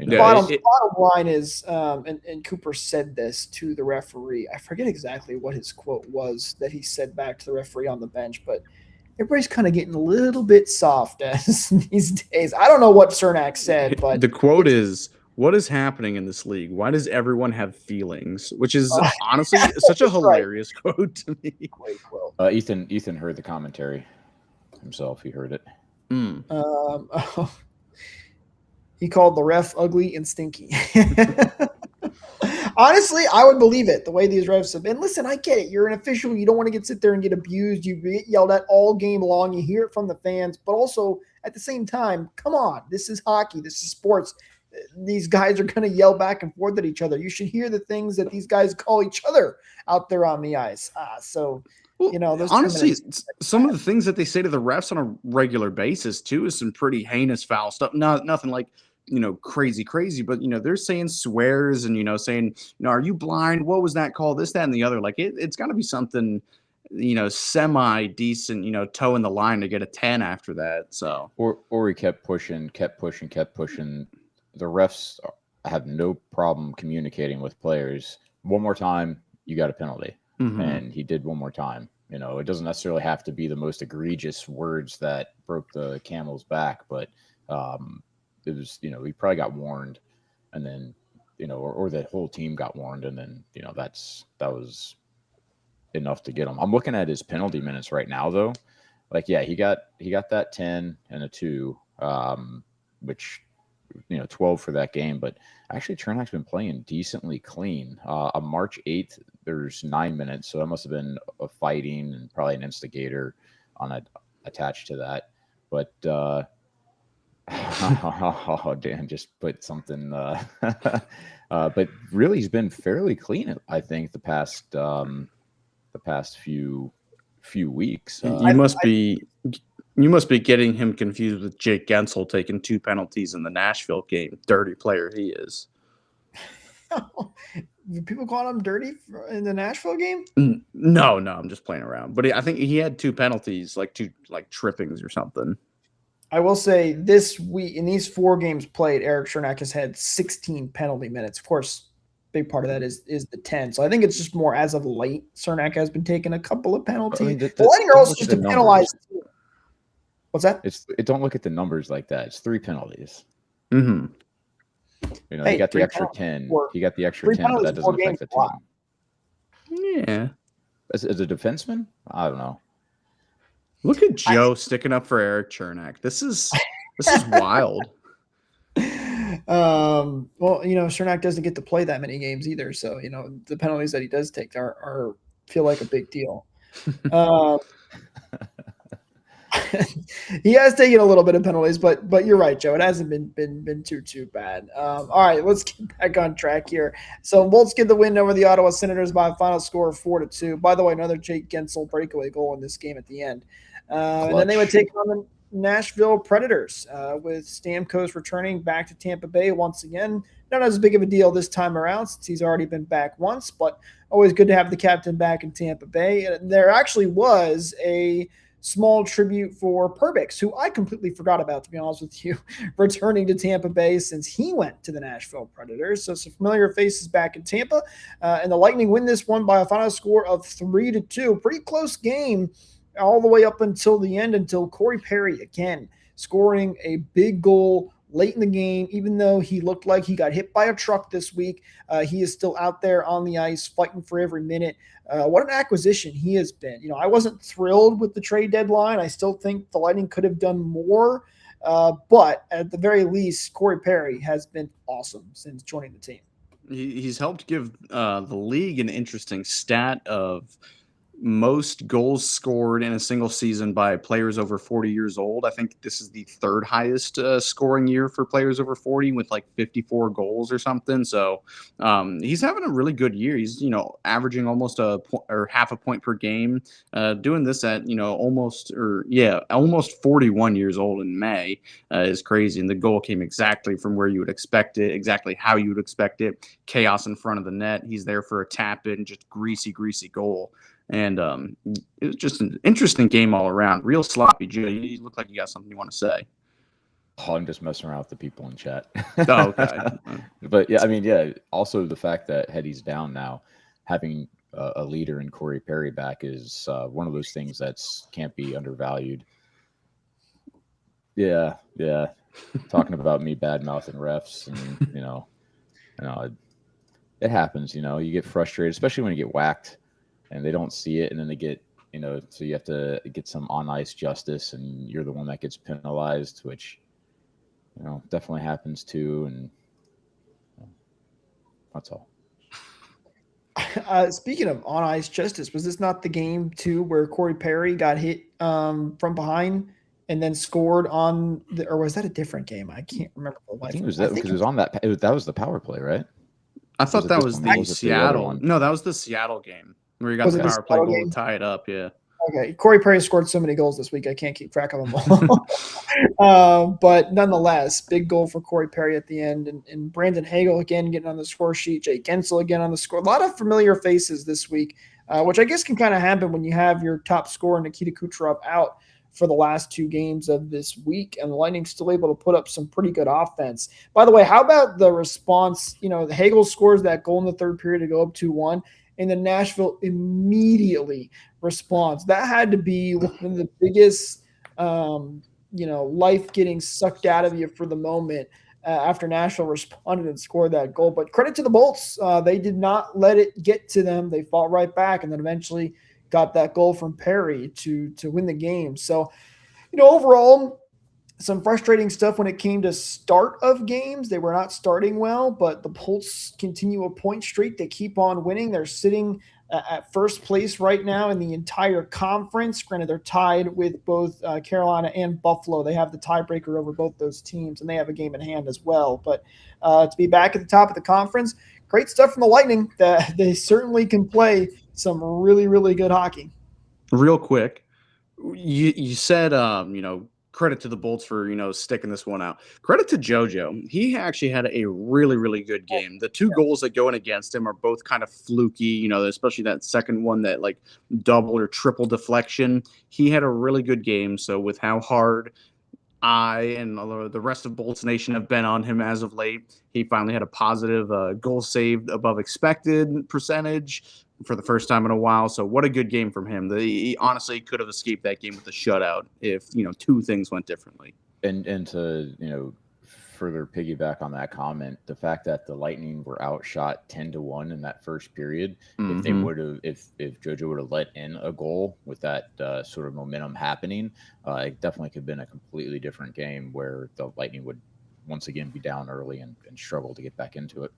bottom line is, and Cooper said this to the referee. I forget exactly what his quote was that he said back to the referee on the bench, but. Everybody's kind of getting a little bit soft as these days. I don't know what Cernak said, but the quote is, "What is happening in this league? Why does everyone have feelings?" Which is honestly such a hilarious quote to me. Great quote. Ethan heard the commentary himself. He heard it. He called the ref ugly and stinky. Honestly, I would believe it the way these refs have been. Listen, I get it. You're an official. You don't want to sit there and get abused. You get yelled at all game long. You hear it from the fans, but also at the same time, come on. This is hockey. This is sports. These guys are going to yell back and forth at each other. You should hear the things that these guys call each other out there on the ice. Honestly, some of the things that they say to the refs on a regular basis too is some pretty heinous foul stuff. Nothing like, crazy, but they're saying swears and saying, are you blind? What was that called? This, that, and the other. Like it's got to be something, semi decent, toe in the line to get a 10 after that. So or he kept pushing. The refs have no problem communicating with players. One more time, you got a penalty, and he did one more time. It doesn't necessarily have to be the most egregious words that broke the camel's back, but it was, he probably got warned, and then, or the whole team got warned, and then, that was enough to get him. I'm looking at his penalty minutes right now, though. Like, yeah, he got that 10 and a 2, which, 12 for that game. But actually, Cernak's been playing decently clean. On March 8th, there's 9 minutes, so that must have been a fighting and probably an instigator attached to that. But Dan just put something. But really, he's been fairly clean. I think the past few weeks. You must be getting him confused with Jake Gensel taking 2 penalties in the Nashville game. Dirty player he is. People call him dirty in the Nashville game? No, I'm just playing around. But I think he had 2 penalties, like 2 trippings or something. I will say this week, in these 4 games played, Erik Cernak has had 16 penalty minutes. Of course, big part of that is the 10. So I think it's just more as of late, Cernak has been taking a couple of penalties. The Lightning are also just to penalize. What's that? Don't look at the numbers like that. It's 3 penalties. Mm-hmm. You know, Hey, he got the 3 extra penalties 10. for- He got the extra 3 10, but penalties that in 4 doesn't affect games the is a lot. team. Yeah. As a defenseman, I don't know. Look at Joe sticking up for Eric Chernak. This is wild. Well, you know, Cernak doesn't get to play that many games either, so you know the penalties that he does take are feel like a big deal. He has taken a little bit of penalties, but you're right, Joe. It hasn't been too bad. All right, let's get back on track here. So Bolts get the win over the Ottawa Senators by a final score of 4-2. By the way, another Jake Gensel breakaway goal in this game at the end. And then they would take on the Nashville Predators with Stamkos returning back to Tampa Bay once again. Not as big of a deal this time around since he's already been back once, but always good to have the captain back in Tampa Bay. And there actually was a small tribute for Perbix, who I completely forgot about, to be honest with you, returning to Tampa Bay since he went to the Nashville Predators. So some familiar faces back in Tampa. And the Lightning win this one by a final score of 3-2. Pretty close game all the way up until the end, until Corey Perry again scoring a big goal late in the game. Even though he looked like he got hit by a truck this week, he is still out there on the ice fighting for every minute. What an acquisition he has been. You know, I wasn't thrilled with the trade deadline. I still think the Lightning could have done more, but at the very least, Corey Perry has been awesome since joining the team. He's helped give the league an interesting stat of most goals scored in a single season by players over 40 years old. I think this is the third highest scoring year for players over 40 with like 54 goals or something. So he's having a really good year. He's, you know, averaging almost half a point per game, doing this at, you know, almost 41 years old in May is crazy. And the goal came exactly from where you would expect it, exactly how you would expect it. Chaos in front of the net. He's there for a tap in, just greasy goal. And it was just an interesting game all around. Real sloppy, Joe. You look like you got something you want to say. Oh, I'm just messing around with the people in chat. Oh, okay. But yeah, I mean, yeah. Also, the fact that Hetty's down now, having a leader in Corey Perry back is one of those things that's can't be undervalued. Yeah. Talking about me bad mouthing refs, and you know, it happens. You know, you get frustrated, especially when you get whacked and they don't see it, and then they get, you know, so you have to get some on ice justice, and you're the one that gets penalized, which, you know, definitely happens too, and that's all. Speaking of on ice justice, was this not the game too where Corey Perry got hit from behind and then scored on the, or was that a different game? I can't remember. I think it was that because it was on that. That was the power play, right? I thought that was the Seattle. one? No, that was the Seattle game where you got the power play goal to tie it up. Yeah. Okay, Corey Perry scored so many goals this week, I can't keep track of them all. But nonetheless, big goal for Corey Perry at the end. And Brandon Hagel again getting on the score sheet. Jake Gensel again on the score. A lot of familiar faces this week, which I guess can kind of happen when you have your top scorer, Nikita Kucherov, out for the last 2 games of this week. And the Lightning still able to put up some pretty good offense. By the way, how about the response? You know, Hagel scores that goal in the third period to go up 2-1. And then Nashville immediately responds. That had to be one of the biggest, life getting sucked out of you for the moment after Nashville responded and scored that goal. But credit to the Bolts. They did not let it get to them. They fought right back and then eventually got that goal from Perry to win the game. So, you know, overall, some frustrating stuff when it came to start of games. They were not starting well, but the Bolts continue a point streak. They keep on winning. They're sitting at first place right now in the entire conference. Granted, they're tied with both Carolina and Buffalo. They have the tiebreaker over both those teams, and they have a game in hand as well. But to be back at the top of the conference, great stuff from the Lightning. That they certainly can play some really, really good hockey. Real quick, you said, credit to the Bolts for, sticking this one out. Credit to JoJo. He actually had a really, really good game. The 2 goals that go in against him are both kind of fluky, especially that second one, that like double or triple deflection. He had a really good game. So with how hard I and the rest of Bolts Nation have been on him as of late, he finally had a positive goal saved above expected percentage for the first time in a while. So what a good game from him. He honestly could have escaped that game with a shutout if, 2 things went differently. And to, further piggyback on that comment, the fact that the Lightning were outshot 10-1 in that first period, if they would have, if JoJo would have let in a goal with that sort of momentum happening, it definitely could have been a completely different game where the Lightning would once again be down early and struggle to get back into it.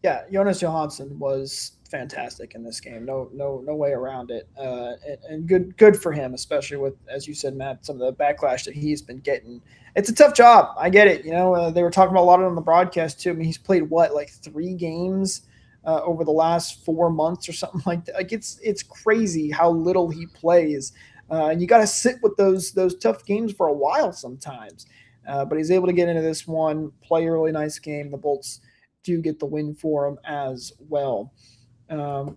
Yeah, Jonas Johansson was fantastic in this game. No way around it. And good for him, especially with, as you said, Matt, some of the backlash that he's been getting. It's a tough job. I get it. They were talking about a lot of it on the broadcast too. I mean, he's played like 3 games over the last 4 months or something like that. Like it's crazy how little he plays, and you got to sit with those tough games for a while sometimes. But he's able to get into this one, play a really nice game. The Bolts do get the win for him as well.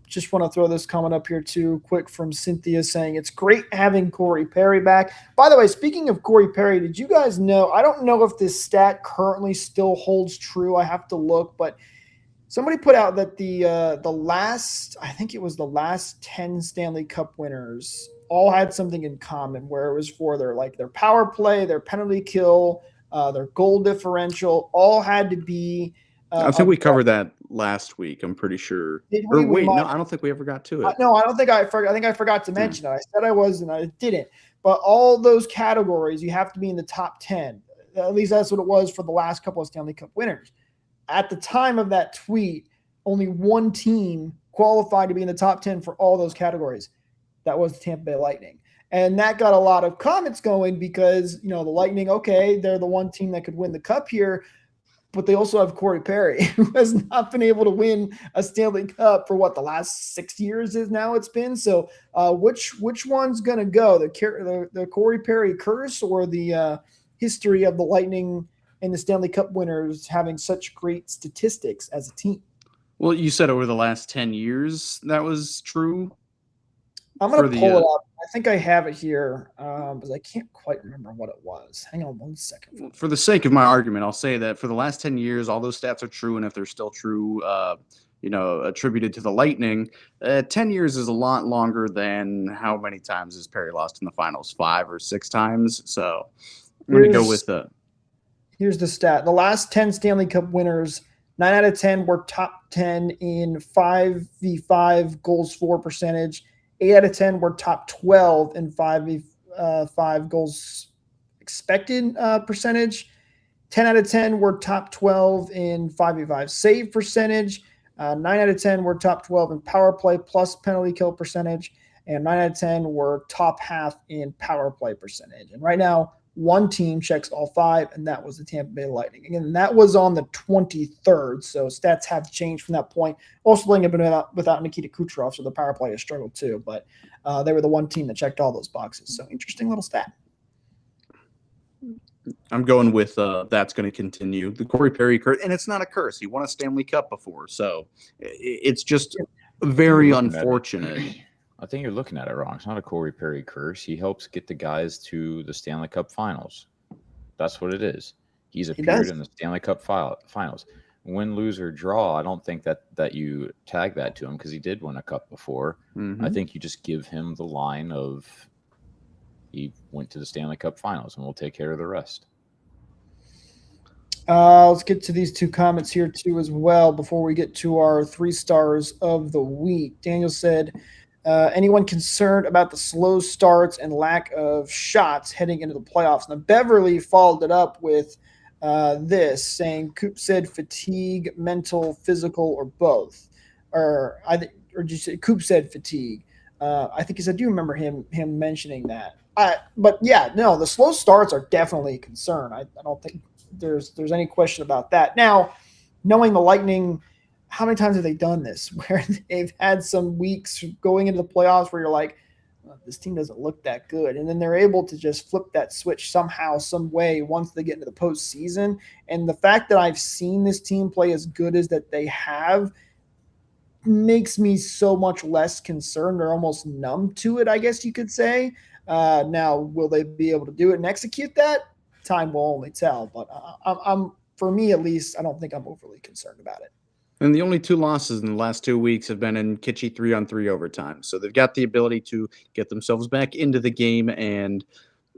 Just want to throw this comment up here too, quick from Cynthia saying, it's great having Corey Perry back. By the way, speaking of Corey Perry, did you guys know, I don't know if this stat currently still holds true. I have to look, but somebody put out that the last 10 Stanley Cup winners all had something in common, where it was for their power play, their penalty kill, their goal differential, all had to be I think we covered that last week. I'm pretty sure. Or wait, no, I don't think we ever got to it. No, I don't think I forgot. I think I forgot to mention it. I said I was, and I didn't. But all those categories, you have to be in the top 10. At least that's what it was for the last couple of Stanley Cup winners. At the time of that tweet, only one team qualified to be in the top 10 for all those categories. That was the Tampa Bay Lightning. And that got a lot of comments going because, the Lightning, okay, they're the one team that could win the cup here, but they also have Corey Perry, who has not been able to win a Stanley Cup for the last 6 years is now it's been. So which one's going to go, the Corey Perry curse or the history of the Lightning and the Stanley Cup winners having such great statistics as a team? Well, you said over the last 10 years that was true. I'm going to pull it up. I think I have it here, because I can't quite remember what it was. Hang on one second. For the sake of my argument, I'll say that for the last 10 years, all those stats are true, and if they're still true, attributed to the Lightning, 10 years is a lot longer than how many times has Perry lost in the finals? 5 or 6 times. So I'm going to go with Here's the stat. The last 10 Stanley Cup winners, 9 out of 10 were top 10 in 5v5 goals for percentage. 8 out of 10 were top 12 in 5v5 goals expected percentage. 10 out of 10 were top 12 in 5v5 save percentage. 9 out of 10 were top 12 in power play plus penalty kill percentage. And 9 out of 10 were top half in power play percentage. And right now, one team checks all 5, and that was the Tampa Bay Lightning. Again, that was on the 23rd, so stats have changed from that point. Also, Lightning have been without Nikita Kucherov, so the power play has struggled too. But they were the one team that checked all those boxes. So interesting little stat. I'm going with that's going to continue. The Corey Perry curse, and it's not a curse. He won a Stanley Cup before, so it's just very unfortunate. I think you're looking at it wrong. It's not a Corey Perry curse. He helps get the guys to the Stanley Cup finals. That's what it is. He's appeared in the Stanley Cup finals. Win, lose, or draw, I don't think that you tag that to him because he did win a cup before. Mm-hmm. I think you just give him the line of he went to the Stanley Cup finals, and we'll take care of the rest. Let's get to these 2 comments here too as well before we get to our 3 stars of the week. Daniel said, anyone concerned about the slow starts and lack of shots heading into the playoffs? Now, Beverly followed it up with this, saying Coop said fatigue, mental, physical, or both. Or did you say Coop said fatigue? I think I do remember him mentioning that. But yeah, no, the slow starts are definitely a concern. I don't think there's any question about that. Now, knowing the Lightning, how many times have they done this where they've had some weeks going into the playoffs where you're like, this team doesn't look that good. And then they're able to just flip that switch somehow, some way once they get into the postseason. And the fact that I've seen this team play as good as that they have makes me so much less concerned or almost numb to it, I guess you could say. Now, will they be able to do it and execute that? Time will only tell. But I'm for me, at least, I don't think I'm overly concerned about it. And the only 2 losses in the last 2 weeks have been in kitschy 3-on-3 overtime. So they've got the ability to get themselves back into the game. And,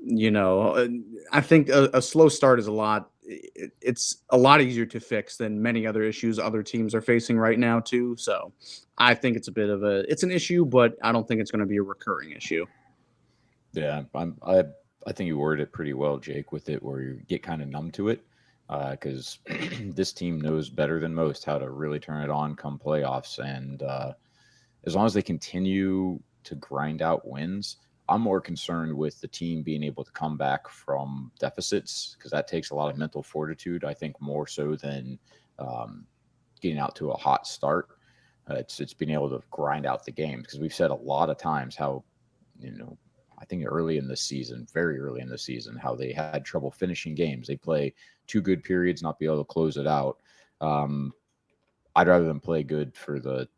I think a slow start is a lot it's a lot easier to fix than many other issues other teams are facing right now too. So I think it's it's an issue, but I don't think it's going to be a recurring issue. Yeah, I think you worded it pretty well, Jake, with it where you get kind of numb to it, because this team knows better than most how to really turn it on come playoffs, and as long as they continue to grind out wins, I'm more concerned with the team being able to come back from deficits, because that takes a lot of mental fortitude, I think, more so than getting out to a hot start. It's being able to grind out the games, because we've said a lot of times how, I think early in the season, very early in the season, how they had trouble finishing games. They play 2 good periods, not be able to close it out. I'd rather them play good for the,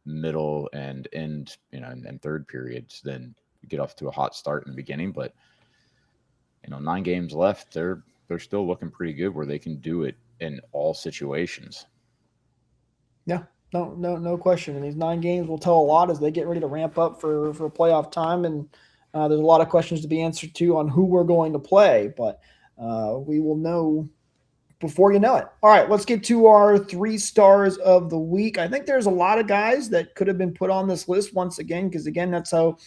middle and end, and third periods than get off to a hot start in the beginning. But, 9 games left, they're still looking pretty good where they can do it in all situations. Yeah, no question. And these 9 games will tell a lot as they get ready to ramp up for playoff time. And there's a lot of questions to be answered too on who we're going to play, but we will know before you know it. All right, let's get to our 3 stars of the week. I think there's a lot of guys that could have been put on this list once again, because again, that's how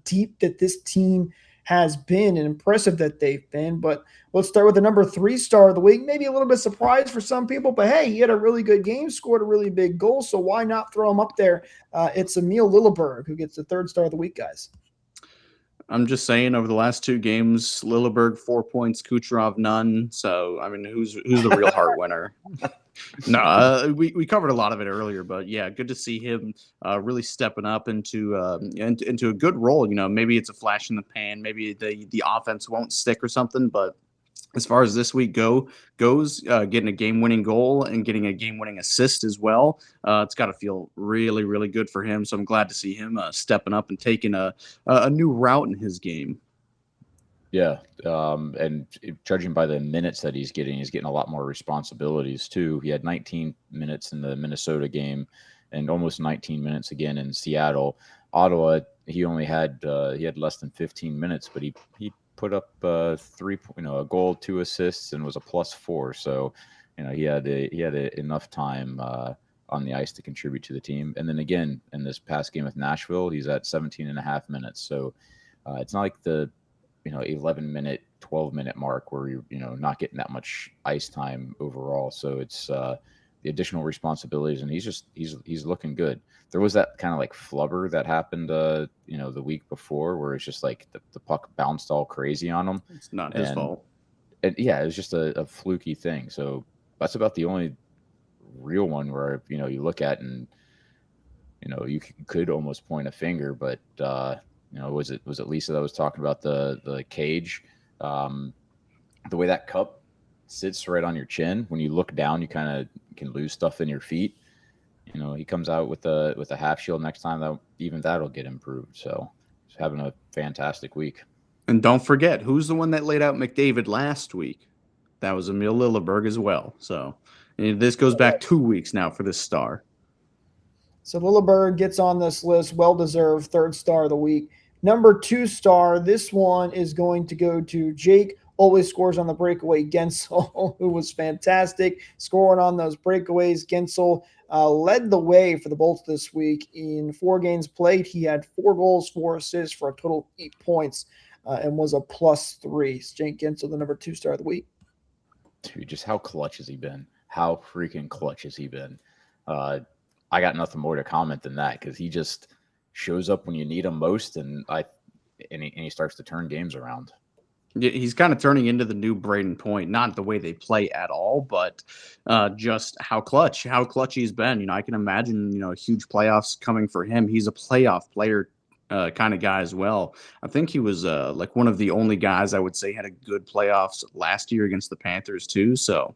deep that this team has been and impressive that they've been. But let's start with the number 3 star of the week. Maybe a little bit surprised for some people, but hey, he had a really good game, scored a really big goal, so why not throw him up there? It's Emil Lilleberg who gets the 3rd star of the week, guys. I'm just saying, over the last 2 games, Lilleberg 4 points, Kucherov none. So I mean, who's the real Hart winner? No, we covered a lot of it earlier, but yeah, good to see him really stepping up into a good role. Maybe it's a flash in the pan, maybe the offense won't stick or something, but as far as this week goes, getting a game-winning goal and getting a game-winning assist as well, it's got to feel really, really good for him. So I'm glad to see him stepping up and taking a new route in his game. Yeah, and judging by the minutes that he's getting a lot more responsibilities too. He had 19 minutes in the Minnesota game and almost 19 minutes again in Seattle. Ottawa, he only had less than 15 minutes, but he put up a goal, 2 assists, and was a +4. So, he had enough time on the ice to contribute to the team. And then again, in this past game with Nashville, he's at 17.5 minutes. So it's not like the 11-minute, 12-minute mark where you're not getting that much ice time overall. So it's the additional responsibilities, and he's looking good. There was that kind of like flubber that happened, the week before, where it's just like the puck bounced all crazy on him. It's not his fault. And yeah, it was just a fluky thing. So that's about the only real one where you look at and you could almost point a finger, but was it Lisa that was talking about the cage, the way that cup sits right on your chin? When you look down, you kind of can lose stuff in your feet. He comes out with a half shield next time, that'll get improved. So he's having a fantastic week. And don't forget, who's the one that laid out McDavid last week? That was Emil Lilleberg as well. So this goes back 2 weeks now for this star. So Lilleberg gets on this list, well-deserved 3rd star of the week. Number 2 star, this one is going to go to Jake. Always scores on the breakaway. Gensel, who was fantastic, scoring on those breakaways. Gensel led the way for the Bolts this week. In 4 games played, he had 4 goals, 4 assists for a total of 8 points and was a +3. Jake Gensel, the number 2 star of the week. Dude, just how clutch has he been? How freaking clutch has he been? I got nothing more to comment than that, because he just shows up when you need him most, and he starts to turn games around. Yeah, he's kind of turning into the new Braden Point, not the way they play at all, but just how clutch he's been. I can imagine, huge playoffs coming for him. He's a playoff player kind of guy as well. I think he was like one of the only guys I would say had a good playoffs last year against the Panthers too. So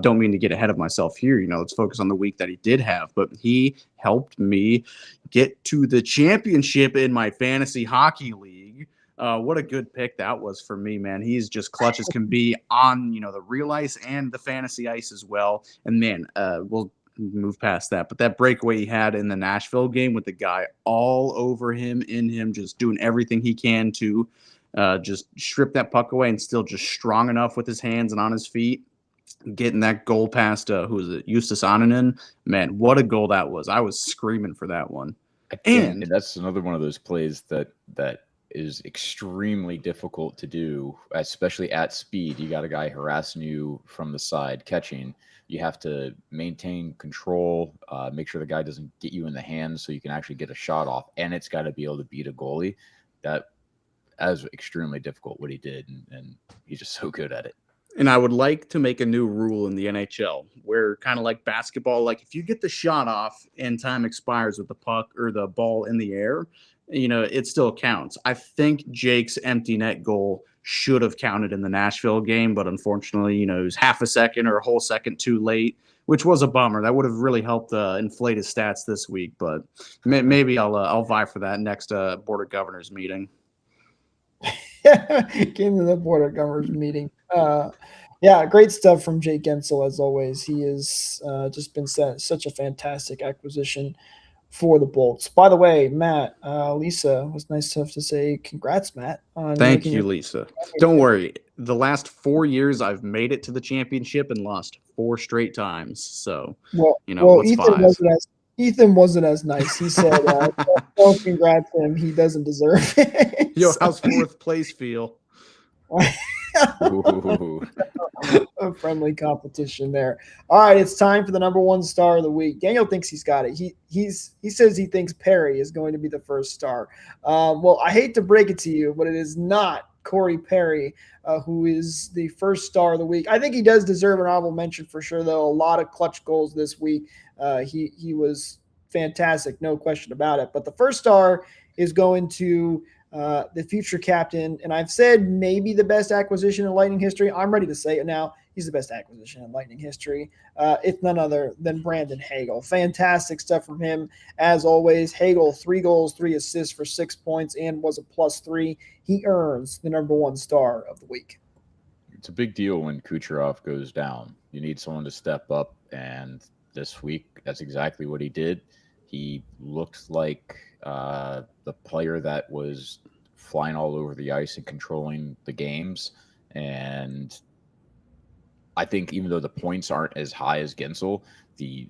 don't mean to get ahead of myself here. Let's focus on the week that he did have, but he helped me get to the championship in my fantasy hockey league. What a good pick that was for me, man. He's just clutch as can be on, the real ice and the fantasy ice as well. And man, we'll move past that, but that breakaway he had in the Nashville game with the guy all over him, in him, just doing everything he can to just strip that puck away and still just strong enough with his hands and on his feet. getting that goal past who was it, Justus Anonen. Man, what a goal that was! I was screaming for that one. And that's another one of those plays that is extremely difficult to do, especially at speed. You got a guy harassing you from the side, catching. You have to maintain control, make sure the guy doesn't get you in the hands so you can actually get a shot off, and it's got to be able to beat a goalie. That was extremely difficult what he did, and he's just so good at it. And I would like to make a new rule in the NHL where, kind of like basketball, like if you get the shot off and time expires with the puck or the ball in the air, it still counts. I think Jake's empty net goal should have counted in the Nashville game, but unfortunately, it was half a second or a whole second too late, which was a bummer. That would have really helped inflate his stats this week, but maybe I'll vie for that next Board of Governors meeting. Came to the Board of Governors meeting. Yeah, great stuff from Jake Gensel as always. He has just been such a fantastic acquisition for the Bolts. By the way, Matt, Lisa was nice enough to say congrats, Matt. Thank you, Lisa. Don't worry. The last 4 years, I've made it to the championship and lost 4 straight times. So, what's Ethan wasn't as nice. He said, "Don't congrats him. He doesn't deserve it." Yo, how's 4th place feel? A friendly competition there. All right, it's time for the number 1 star of the week. Daniel thinks he's got it. He says he thinks Perry is going to be the first star. Well, I hate to break it to you, but it is not Corey Perry who is the first star of the week. I think he does deserve an honorable mention for sure, though. A lot of clutch goals this week. He was fantastic, no question about it. But the first star is going to the future captain, and I've said maybe the best acquisition in Lightning history. I'm ready to say it now. He's the best acquisition in Lightning history. It's none other than Brandon Hagel. Fantastic stuff from him, as always. Hagel, 3 goals, 3 assists for 6 points, and was a +3. He earns the number 1 star of the week. It's a big deal when Kucherov goes down. You need someone to step up, and this week, that's exactly what he did. He looked like the player that was flying all over the ice and controlling the games. And I think even though the points aren't as high as Gensel, the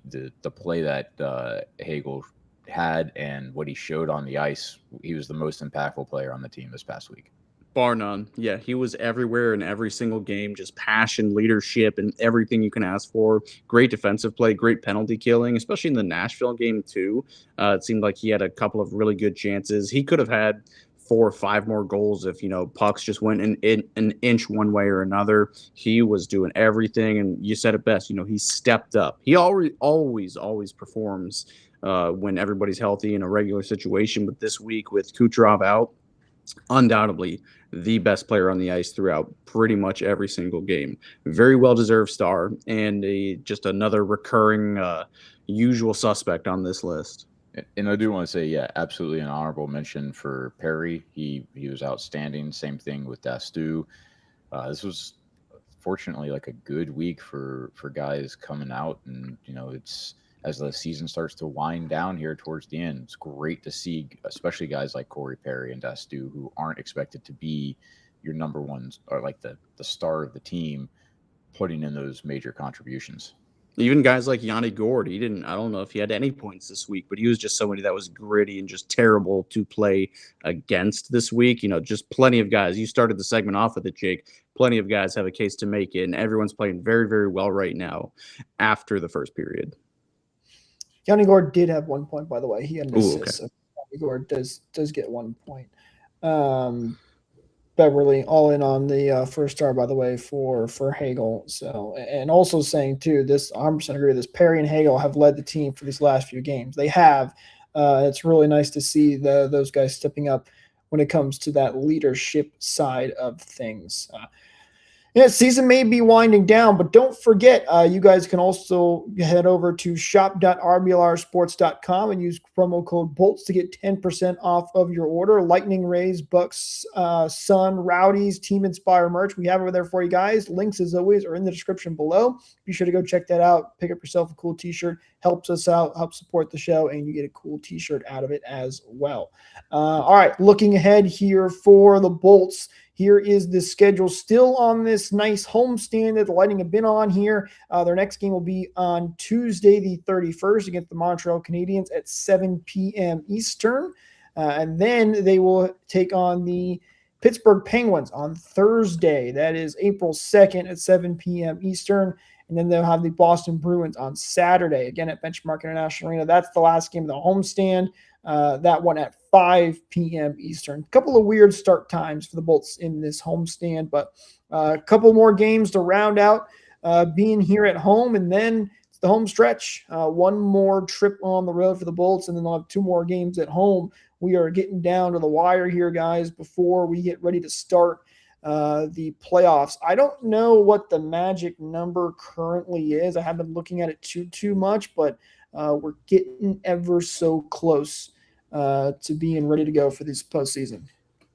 play that Hagel had and what he showed on the ice, he was the most impactful player on the team this past week. Bar none. Yeah, he was everywhere in every single game, just passion, leadership, and everything you can ask for. Great defensive play, great penalty killing, especially in the Nashville game too. It seemed like he had a couple of really good chances. He could have had 4 or 5 more goals if, pucks just went an inch one way or another. He was doing everything, and you said it best. He stepped up. He always performs when everybody's healthy in a regular situation. But this week with Kucherov out, undoubtedly the best player on the ice throughout pretty much every single game. Very well-deserved star, and just another recurring usual suspect on this list. And I do want to say, yeah, absolutely an honorable mention for Perry. He was outstanding. Same thing with Dastu. This was fortunately like a good week for guys coming out, and it's as the season starts to wind down here towards the end, it's great to see, especially guys like Corey Perry and Dastu, who aren't expected to be your number ones or like the star of the team, putting in those major contributions. Even guys like Yanni Gourde, I don't know if he had any points this week, but he was just somebody that was gritty and just terrible to play against this week. Just plenty of guys. You started the segment off with it, Jake. Plenty of guys have a case to make it, and everyone's playing very, very well right now after the first period. Yanni Gourde did have 1 point, by the way. He had an assist. Okay. So Yanni Gourde does get 1 point. Beverly all in on the first star, by the way, for Hagel. So, and also saying too, this 100% agree with this. Perry and Hagel have led the team for these last few games. They have. It's really nice to see those guys stepping up when it comes to that leadership side of things. Season may be winding down, but don't forget, you guys can also head over to shop.rblrsports.com and use promo code BOLTS to get 10% off of your order. Lightning, Rays, Bucks, Sun, Rowdies, Team Inspire merch. We have over there for you guys. Links, as always, are in the description below. Be sure to go check that out. Pick up yourself a cool t-shirt. Helps us out, helps support the show, and you get a cool t-shirt out of it as well. All right, looking ahead here for the Bolts here is the schedule still on this nice homestand that the Lightning have been on here. Their next game will be on Tuesday, the 31st, against the Montreal Canadiens at 7 p.m. Eastern. And then they will take on the Pittsburgh Penguins on Thursday. That is April 2nd at 7 p.m. Eastern. And then they'll have the Boston Bruins on Saturday, again at Benchmark International Arena. That's the last game of the homestand. That one at 5 p.m. Eastern. A couple of weird start times for the Bolts in this homestand, but a couple more games to round out being here at home, and then it's the home stretch. One more trip on the road for the Bolts, and then they'll have 2 more games at home. We are getting down to the wire here, guys, before we get ready to start the playoffs. I don't know what the magic number currently is. I haven't been looking at it too much, but we're getting ever so close to being ready to go for this postseason.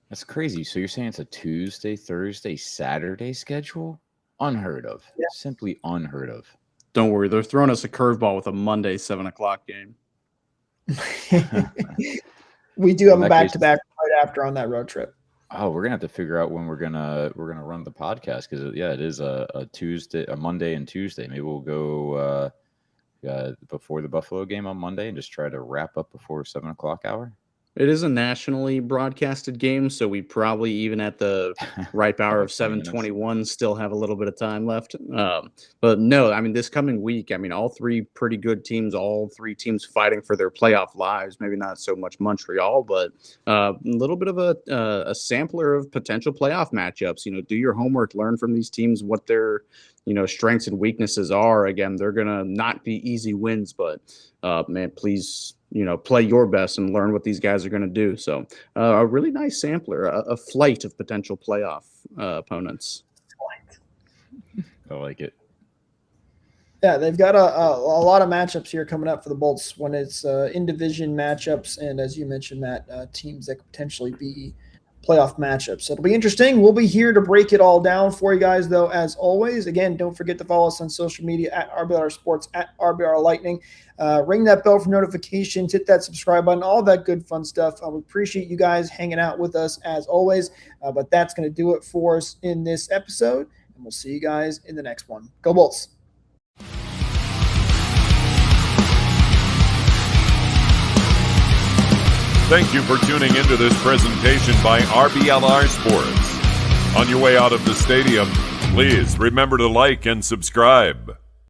That's crazy. So you're saying it's a Tuesday, Thursday, Saturday schedule? Unheard of. Yeah. Simply unheard of. Don't worry. They're throwing us a curveball with a Monday 7:00 game. We do have a back-to-back right after on that road trip. Oh, we're gonna have to figure out when we're gonna run the podcast, because it is a Tuesday, a Monday and Tuesday. Maybe we'll go before the Buffalo game on Monday and just try to wrap up before 7:00 hour. It is a nationally broadcasted game, so we probably, even at the ripe hour of 7:21, still have a little bit of time left. But no, I mean, this coming week, I mean, all 3 pretty good teams, all 3 teams fighting for their playoff lives. Maybe not so much Montreal, but a little bit of a sampler of potential playoff matchups. You know, do your homework, learn from these teams what their strengths and weaknesses are. Again, they're gonna not be easy wins, but man, please, play your best and learn what these guys are going to do. So a really nice sampler, a flight of potential playoff opponents. I like it. Yeah, they've got a lot of matchups here coming up for the Bolts when it's in-division matchups, and as you mentioned, Matt, teams that could potentially be playoff matchups. So it'll be interesting. We'll be here to break it all down for you guys, though, as always. Again, don't forget to follow us on social media at RBLR Sports, at RBLR Lightning. Ring that bell for notifications, hit that subscribe button, all that good fun stuff. We appreciate you guys hanging out with us as always. But that's going to do it for us in this episode, and we'll see you guys in the next one. Go Bolts! Thank you for tuning into this presentation by RBLR Sports. On your way out of the stadium, please remember to like and subscribe.